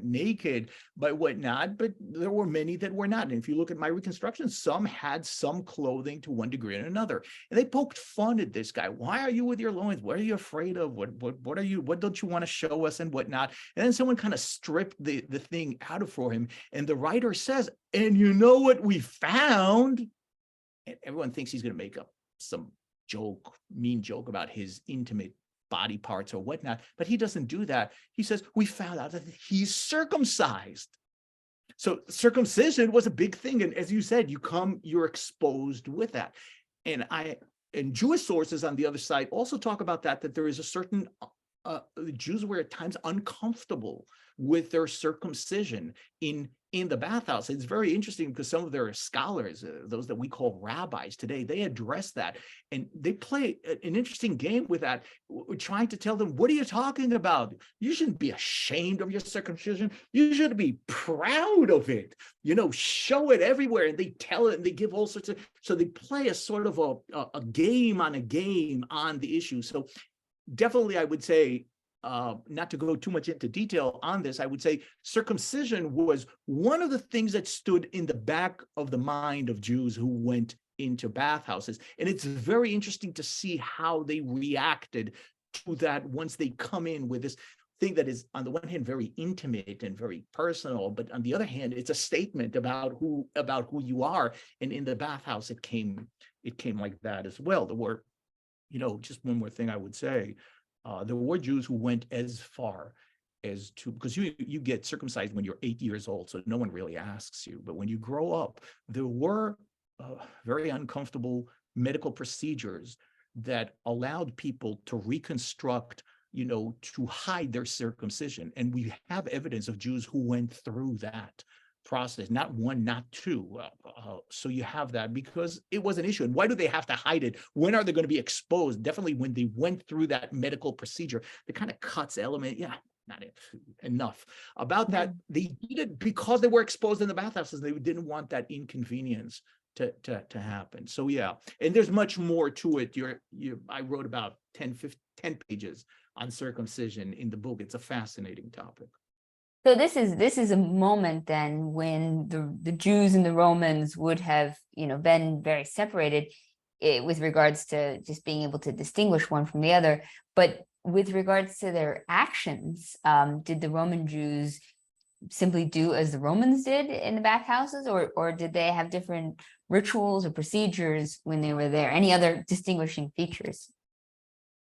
naked, but whatnot, but there were many that were not. And if you look at my reconstruction, some had some clothing to one degree or another. And they poked fun at this guy. Why are you with your loins? What are you afraid of? What are you, what don't you want to show us and whatnot? And then someone kind of stripped the thing out of for him. And the writer says, and you know what we found? And everyone thinks he's going to make up some joke, mean joke about his intimate body parts or whatnot, but he doesn't do that. He says, we found out that he's circumcised. So circumcision was a big thing. And as you said, you're exposed with that. And Jewish sources on the other side also talk about that there is a certain, Jews were at times uncomfortable with their circumcision in the bathhouse. It's very interesting because some of their scholars, those that we call rabbis today, they address that and they play an interesting game with that. We're trying to tell them, what are you talking about? You shouldn't be ashamed of your circumcision. You should be proud of it. Show it everywhere. And they tell it and they give all sorts of, so they play a sort of a game on the issue. So definitely, I would say, not to go too much into detail on this, I would say circumcision was one of the things that stood in the back of the mind of Jews who went into bathhouses. And it's very interesting to see how they reacted to that once they come in with this thing that is, on the one hand, very intimate and very personal, but on the other hand, it's a statement about who you are. And in the bathhouse, it came like that as well. There were, just one more thing I would say. There were Jews who went as far as to, because you get circumcised when you're 8 years old, so no one really asks you. But when you grow up, there were very uncomfortable medical procedures that allowed people to reconstruct, to hide their circumcision. And we have evidence of Jews who went through that process, not one, not two. So you have that because it was an issue. And why do they have to hide it? When are they going to be exposed? Definitely when they went through that medical procedure, the kind of cuts element. Yeah, not enough about that. They did it because they were exposed in the bathhouses. They didn't want that inconvenience to happen. So yeah, and there's much more to it. I wrote about 10 pages on circumcision in the book. It's a fascinating topic. So this is a moment then when the Jews and the Romans would have, been very separated with regards to just being able to distinguish one from the other. But with regards to their actions, did the Roman Jews simply do as the Romans did in the bathhouses, or did they have different rituals or procedures when they were there? Any other distinguishing features?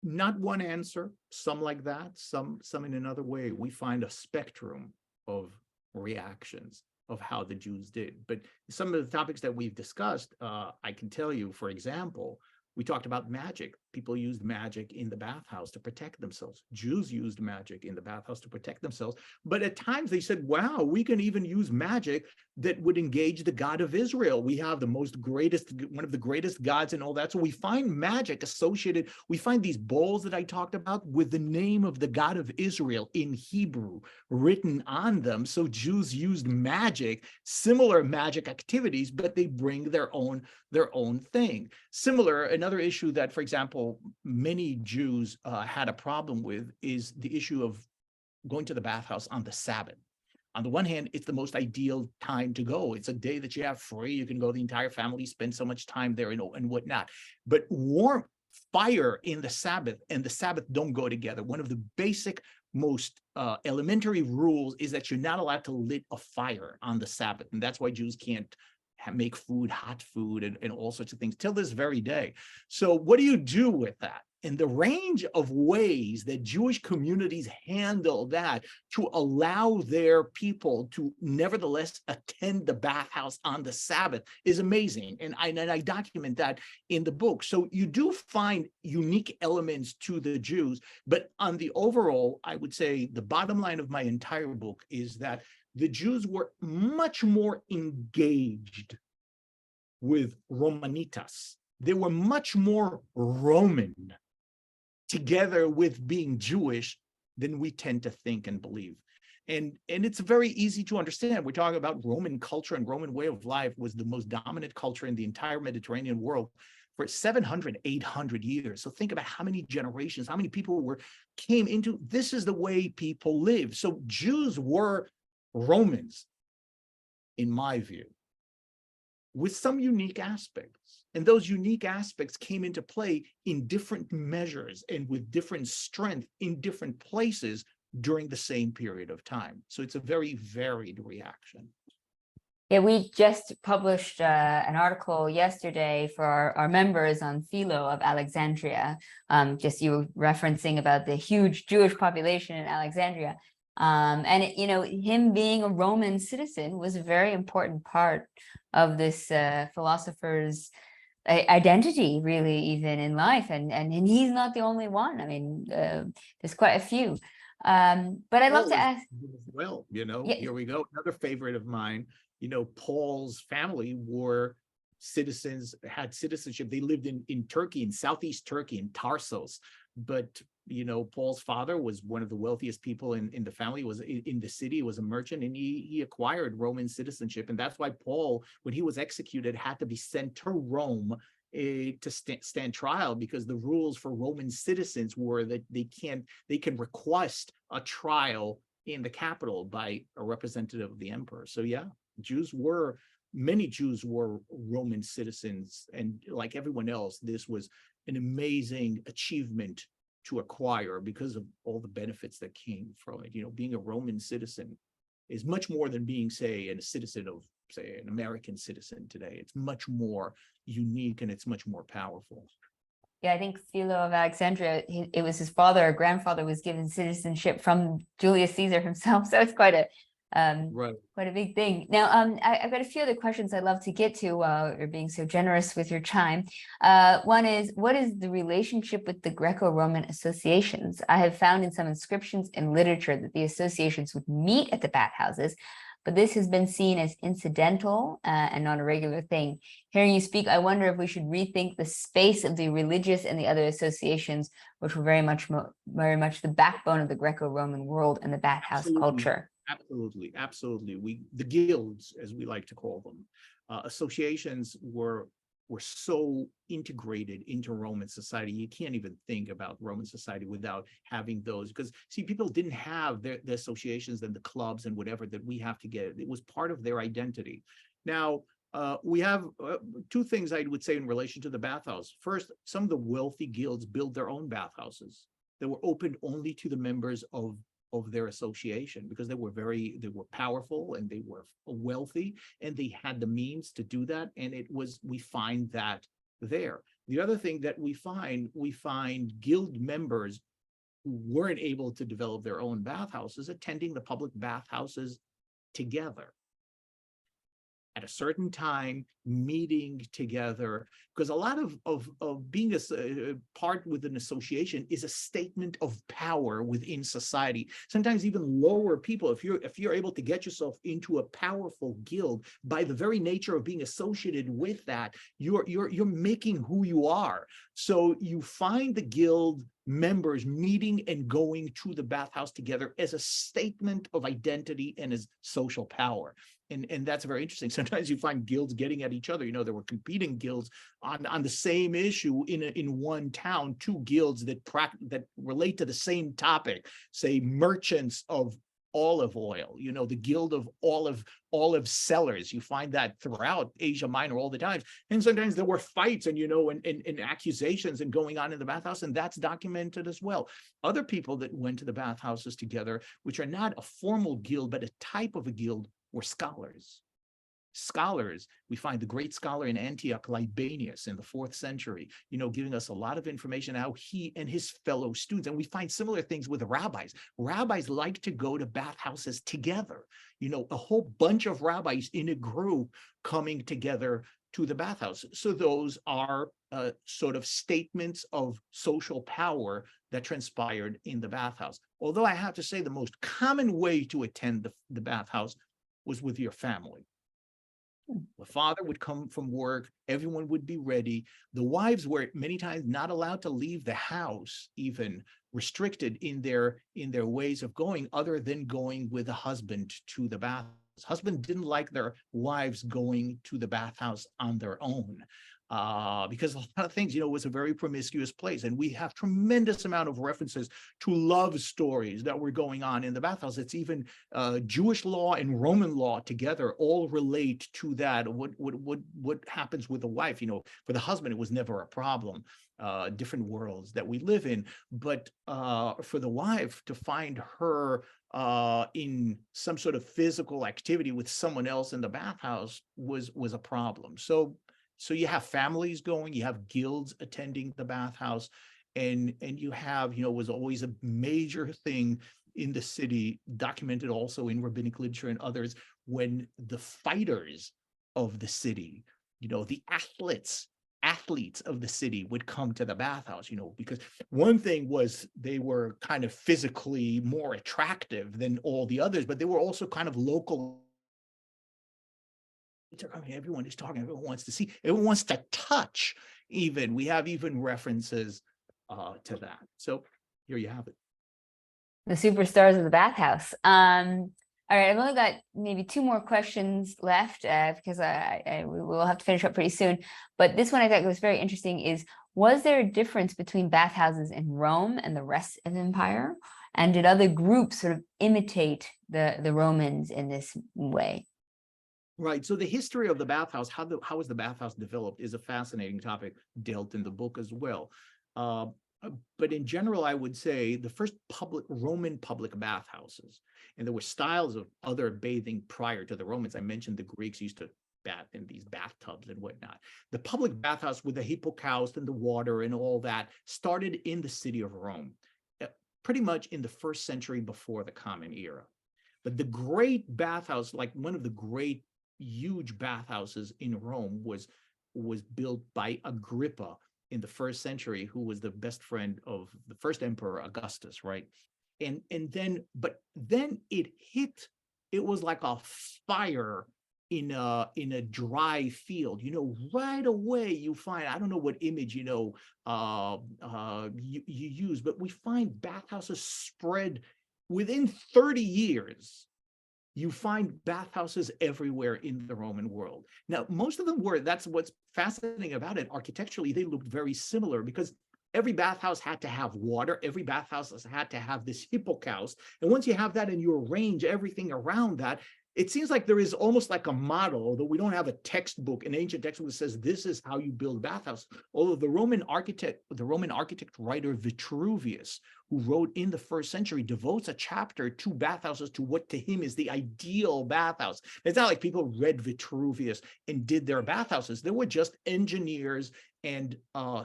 Not one answer, some like that, some in another way. We find a spectrum of reactions of how the Jews did. But some of the topics that we've discussed, I can tell you, for example, We talked about magic. People used magic in the bathhouse to protect themselves. Jews used magic in the bathhouse to protect themselves. But at times they said, wow, we can even use magic that would engage the God of Israel. We have one of the greatest gods and all that. So we find magic associated. We find these bowls that I talked about with the name of the God of Israel in Hebrew written on them. So Jews used magic, similar magic activities, but they bring their own thing. Similar, another issue that, for example, many Jews had a problem with is the issue of going to the bathhouse on the Sabbath. On the one hand, it's the most ideal time to go. It's a day that you have free. You can go, the entire family, spend so much time there and whatnot. But warm fire in the Sabbath and the Sabbath don't go together. One of the basic, most elementary rules is that you're not allowed to lit a fire on the Sabbath. And that's why Jews can't make food, hot food, and all sorts of things till this very day. So what do you do with that? And the range of ways that Jewish communities handle that to allow their people to nevertheless attend the bathhouse on the Sabbath is amazing. And I document that in the book. So you do find unique elements to the Jews, but on the overall, I would say the bottom line of my entire book is that the Jews were much more engaged with Romanitas. They were much more Roman together with being Jewish than we tend to think and believe. And it's very easy to understand. We're talking about Roman culture, and Roman way of life was the most dominant culture in the entire Mediterranean world for 700, 800 years. So think about how many generations, how many people came into, this is the way people live. So Jews were Romans, in my view, with some unique aspects. And those unique aspects came into play in different measures and with different strength in different places during the same period of time. So it's a very varied reaction. Yeah, we just published an article yesterday for our members on Philo of Alexandria. Just you were referencing about the huge Jewish population in Alexandria. And him being a Roman citizen was a very important part of this philosopher's identity, really, even in life. And he's not the only one. I mean, there's quite a few. But I'd love to ask. Well, Yeah. Here we go. Another favorite of mine. Paul's family were citizens, had citizenship. They lived in Turkey, in southeast Turkey, in Tarsus. But Paul's father was one of the wealthiest people in the family, was in the city, was a merchant, and he acquired Roman citizenship. And that's why Paul, when he was executed, had to be sent to Rome to stand trial, because the rules for Roman citizens were that they can request a trial in the capital by a representative of the emperor. So yeah, many Jews were Roman citizens, and like everyone else, this was an amazing achievement to acquire because of all the benefits that came from it. Being a Roman citizen is much more than being, say, a citizen of, say, an American citizen today. It's much more unique and it's much more powerful. Yeah, I think Philo of Alexandria, it was his father or grandfather was given citizenship from Julius Caesar himself. So it's quite a big thing. Now, I've got a few other questions I'd love to get to while you're being so generous with your time. One is, what is the relationship with the Greco-Roman associations? I have found in some inscriptions and literature that the associations would meet at the bathhouses, but this has been seen as incidental and not a regular thing. Hearing you speak, I wonder if we should rethink the space of the religious and the other associations, which were very much the backbone of the Greco-Roman world and the bathhouse culture. Absolutely. The guilds, as we like to call them, associations were so integrated into Roman society. You can't even think about Roman society without having those, because see, people didn't have the associations and the clubs and whatever that we have to get. It was part of their identity. Now, we have two things I would say in relation to the bathhouse. First, some of the wealthy guilds built their own bathhouses that were opened only to the members of their association, because they were powerful and they were wealthy and they had the means to do that. And we find that there. The other thing that we find guild members who weren't able to develop their own bathhouses attending the public bathhouses together. at a certain time, meeting together, because a lot of being a part with an association is a statement of power within society. Sometimes even lower people, if you're able to get yourself into a powerful guild, by the very nature of being associated with that, you're making who you are. So you find the guild members meeting and going to the bathhouse together as a statement of identity and as social power. And that's very interesting. Sometimes you find guilds getting at each other. You know, there were competing guilds on the same issue in one town, two guilds that relate to the same topic, say merchants of olive oil, you know, the guild of olive sellers. You find that throughout Asia Minor all the time. And sometimes there were fights and, you know, and accusations and going on in the bathhouse, and that's documented as well. Other people that went to the bathhouses together, which are not a formal guild, but a type of a guild, were scholars. Scholars, we find the great scholar in Antioch, Libanius, in the 4th century, you know, giving us a lot of information how he and his fellow students, and we find similar things with rabbis. Rabbis like to go to bathhouses together, you know, a whole bunch of rabbis in a group coming together to the bathhouse. So those are sort of statements of social power that transpired in the bathhouse. Although I have to say the most common way to attend the bathhouse was with your family. The father would come from work, everyone would be ready. The wives were many times not allowed to leave the house, even restricted in their ways of going, other than going with the husband to the bathhouse. Husband didn't like their wives going to the bathhouse on their own. Because a lot of things, you know, it was a very promiscuous place. And we have tremendous amount of references to love stories that were going on in the bathhouse. It's even Jewish law and Roman law together all relate to that. What happens with the wife, you know, for the husband, it was never a problem. Different worlds that we live in. But for the wife to find her in some sort of physical activity with someone else in the bathhouse was a problem. So you have families going, you have guilds attending the bathhouse, and you have, you know, was always a major thing in the city, documented also in rabbinic literature and others, when the fighters of the city, you know, the athletes of the city would come to the bathhouse, you know, because one thing was they were kind of physically more attractive than all the others, but they were also kind of local. Everyone is talking, everyone wants to see, everyone wants to touch. Even we have even references to that. So here you have it. The superstars of the bathhouse. All right, I've only got maybe 2 more questions left because we will have to finish up pretty soon. But this one I thought was very interesting is, was there a difference between bathhouses in Rome and the rest of the empire? And did other groups sort of imitate the Romans in this way? Right. So the history of the bathhouse, how was the bathhouse developed, is a fascinating topic dealt in the book as well. But in general, I would say the first Roman public bathhouses, and there were styles of other bathing prior to the Romans. I mentioned the Greeks used to bath in these bathtubs and whatnot. The public bathhouse with the hippocaust and the water and all that started in the city of Rome, pretty much in the 1st century before the Common Era. But the great bathhouse, like one of the great huge bathhouses in Rome, was built by Agrippa in the 1st century, who was the best friend of the first emperor Augustus, right? And then it was like a fire in a dry field, you know, right away you find, I don't know what image, you know, you use, but we find bathhouses spread within 30 years. You find bathhouses everywhere in the Roman world. Now, most of them were, that's what's fascinating about it. Architecturally, they looked very similar because every bathhouse had to have water. Every bathhouse had to have this hippocaust. And once you have that and you arrange everything around that, it seems like there is almost like a model, although we don't have a textbook, an ancient textbook that says this is how you build bathhouse. Although the Roman architect writer Vitruvius, who wrote in the 1st century, devotes a chapter to bathhouses, to what to him is the ideal bathhouse. It's not like people read Vitruvius and did their bathhouses. There were just engineers and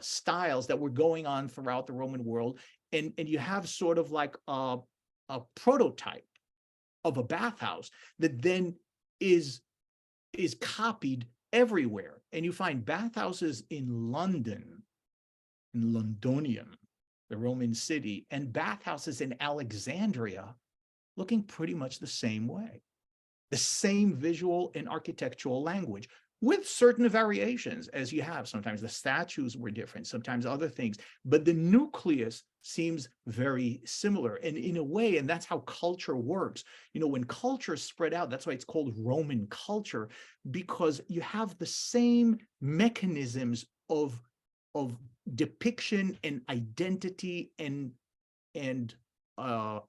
styles that were going on throughout the Roman world. And you have sort of like a prototype of a bathhouse that then is is copied everywhere. And you find bathhouses in London, in Londonium, the Roman city, and bathhouses in Alexandria looking pretty much the same way. The same visual and architectural language, with certain variations, as you have. Sometimes the statues were different, sometimes other things, but the nucleus seems very similar. And in a way, and that's how culture works. When culture spread out, that's why it's called Roman culture, because you have the same mechanisms of depiction and identity and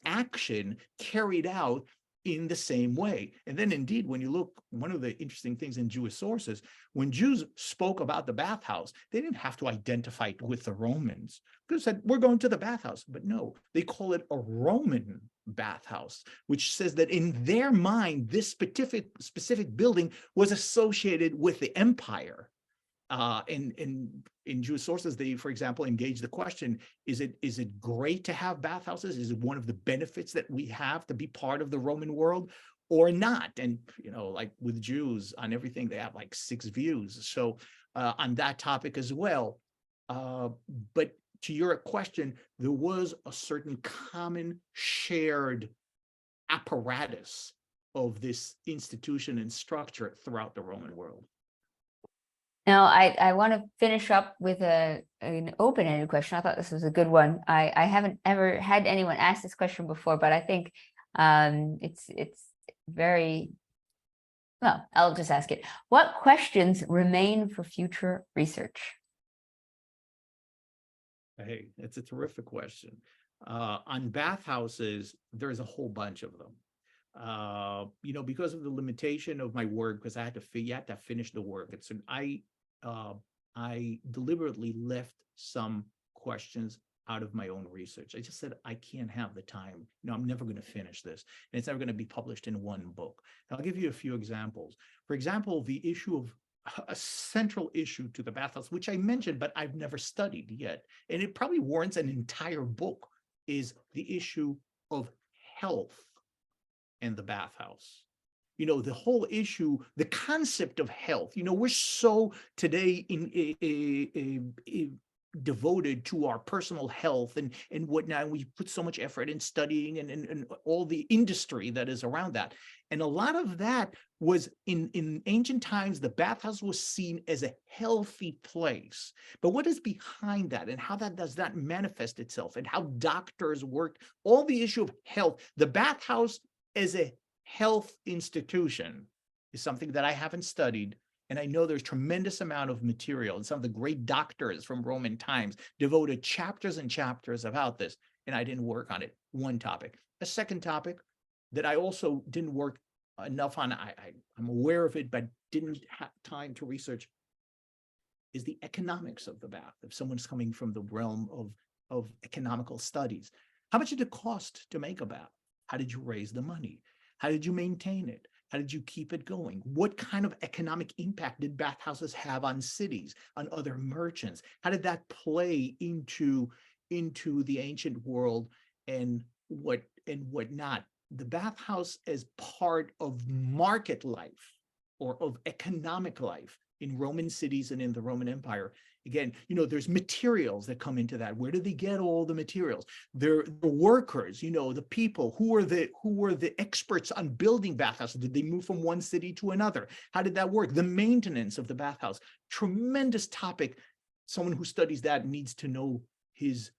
action carried out in the same way. And then indeed, when you look, one of the interesting things in Jewish sources, when Jews spoke about the bathhouse, they didn't have to identify it with the Romans. They said, we're going to the bathhouse. But no, they call it a Roman bathhouse, which says that in their mind, this specific building was associated with the empire. In Jewish sources, they, for example, engage the question, is it great to have bathhouses? Is it one of the benefits that we have to be part of the Roman world or not? And, like with Jews, on everything, they have like 6 views. So on that topic as well. But to your question, there was a certain common shared apparatus of this institution and structure throughout the Roman world. Now, I want to finish up with an open-ended question. I thought this was a good one. I haven't ever had anyone ask this question before, but I think it's very, well, I'll just ask it. What questions remain for future research? Hey, it's a terrific question. On bathhouses, there's a whole bunch of them. Because of the limitation of my work, because I had to finish the work. And so I deliberately left some questions out of my own research. I just said, I can't have the time. I'm never going to finish this. And it's never going to be published in one book. And I'll give you a few examples. For example, the issue of a central issue to the bathhouse, which I mentioned, but I've never studied yet, and it probably warrants an entire book, is the issue of health and the bathhouse. The whole issue, the concept of health. We're so today devoted to our personal health and whatnot. We put so much effort in studying and all the industry that is around that. And a lot of that was in ancient times, the bathhouse was seen as a healthy place. But what is behind that, and how does that manifest itself, and how doctors worked, all the issue of health, the bathhouse as a health institution is something that I haven't studied. And I know there's tremendous amount of material, and some of the great doctors from Roman times devoted chapters and chapters about this, and I didn't work on it. One topic. A second topic that I also didn't work enough on, I'm aware of it, but didn't have time to research, is the economics of the bath. If someone's coming from the realm of economical studies, how much did it cost to make a bath? How did you raise the money? How did you maintain it? How did you keep it going? What kind of economic impact did bathhouses have on cities, on other merchants? How did that play into the ancient world and whatnot? The bathhouse as part of market life or of economic life in Roman cities and in the Roman Empire. Again, there's materials that come into that. Where do they get all the materials? They're the workers, the people who were the experts on building bathhouses. Did they move from one city to another? How did that work? The maintenance of the bathhouse, tremendous topic. Someone who studies that needs to know his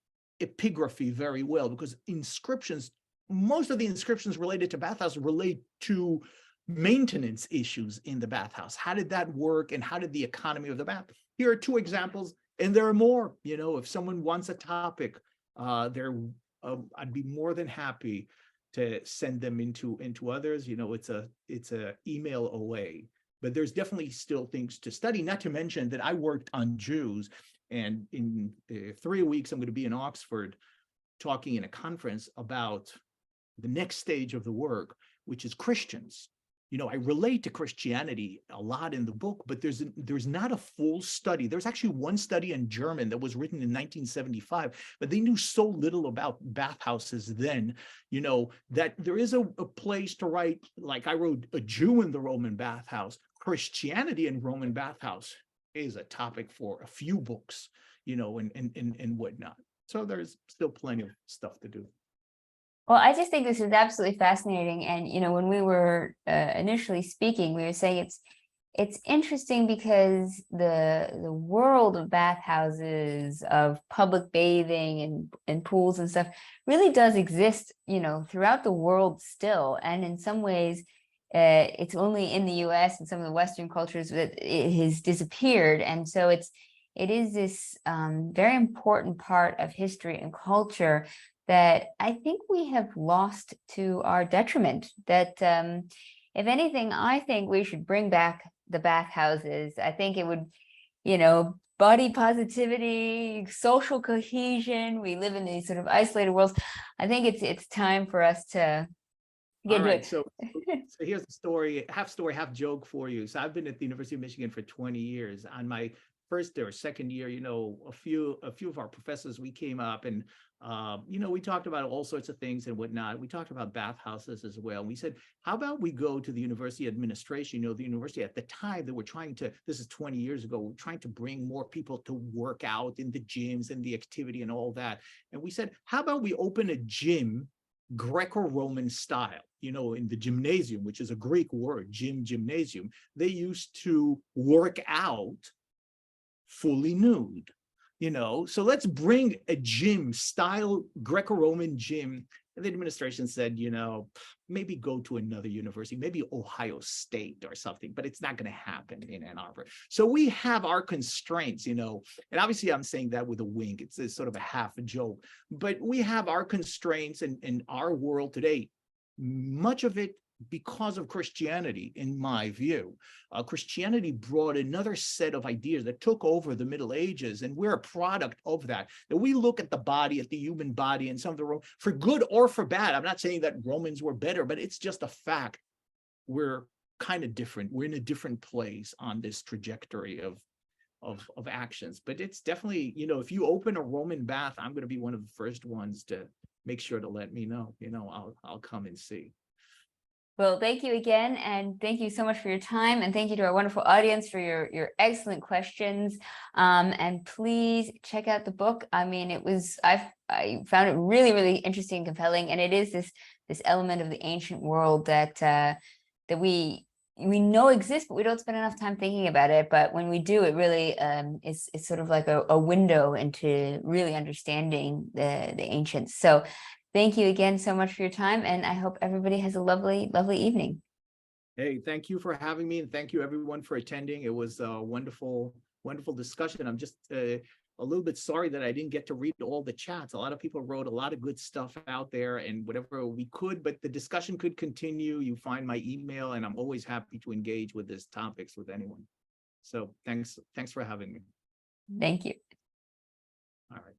epigraphy very well, because inscriptions, most of the inscriptions related to bathhouses relate to maintenance issues in the bathhouse. How did that work, and how did the economy of the bath? Here are 2 examples, and there are more. If someone wants a topic, I'd be more than happy to send them into others. It's a email away. But there's definitely still things to study. Not to mention that I worked on Jews, and in 3 weeks I'm going to be in Oxford talking in a conference about the next stage of the work, which is Christians. I relate to Christianity a lot in the book, but there's not a full study. There's actually one study in German that was written in 1975, but they knew so little about bathhouses then, that there is a place to write, like I wrote A Jew in the Roman Bathhouse, Christianity and Roman bathhouse is a topic for a few books, and whatnot. So there's still plenty of stuff to do. Well, I just think this is absolutely fascinating. And, when we were initially speaking, we were saying it's interesting because the world of bathhouses, of public bathing and pools and stuff really does exist, throughout the world still. And in some ways, it's only in the US and some of the Western cultures that it has disappeared. And so it is this very important part of history and culture that I think we have lost to our detriment. That if anything, I think we should bring back the bathhouses. I think it would, body positivity, social cohesion. We live in these sort of isolated worlds. I think it's time for us to get All right, to so here's the story, half joke for you. So I've been at the University of Michigan for 20 years. On my first or second year, a few of our professors, we came up and we talked about all sorts of things and whatnot. We talked about bathhouses as well. We said, how about we go to the university administration? The university at the time that we're trying to, this is 20 years ago, we're trying to bring more people to work out in the gyms and the activity and all that. And we said, how about we open a gym Greco-Roman style, in the gymnasium, which is a Greek word, gymnasium. They used to work out fully nude, so let's bring a gym style, Greco-Roman gym. And the administration said, maybe go to another university, maybe Ohio State or something, but it's not going to happen in Ann Arbor. So we have our constraints, and obviously I'm saying that with a wink. It's sort of a half a joke, but we have our constraints in our world today, much of it because of Christianity, in my view. Christianity brought another set of ideas that took over the Middle Ages, and we're a product of that. That we look at the body, at the human body, and some of the, for good or for bad. I'm not saying that Romans were better, but it's just a fact. We're kind of different. We're in a different place on this trajectory of actions. But it's definitely, if you open a Roman bath, I'm going to be one of the first ones to make sure to let me know. I'll come and see. Well, thank you again, and thank you so much for your time, and thank you to our wonderful audience for your excellent questions. And please check out the book. I mean, I found it really, really interesting and compelling, and it is this element of the ancient world that we know exists, but we don't spend enough time thinking about it. But when we do, it really is sort of like a window into really understanding the ancients. So thank you again so much for your time, and I hope everybody has a lovely, lovely evening. Hey, thank you for having me, and thank you everyone for attending. It was a wonderful, wonderful discussion. I'm just a little bit sorry that I didn't get to read all the chats. A lot of people wrote a lot of good stuff out there and whatever we could, but the discussion could continue. You find my email, and I'm always happy to engage with these topics with anyone. So thanks for having me. Thank you. All right.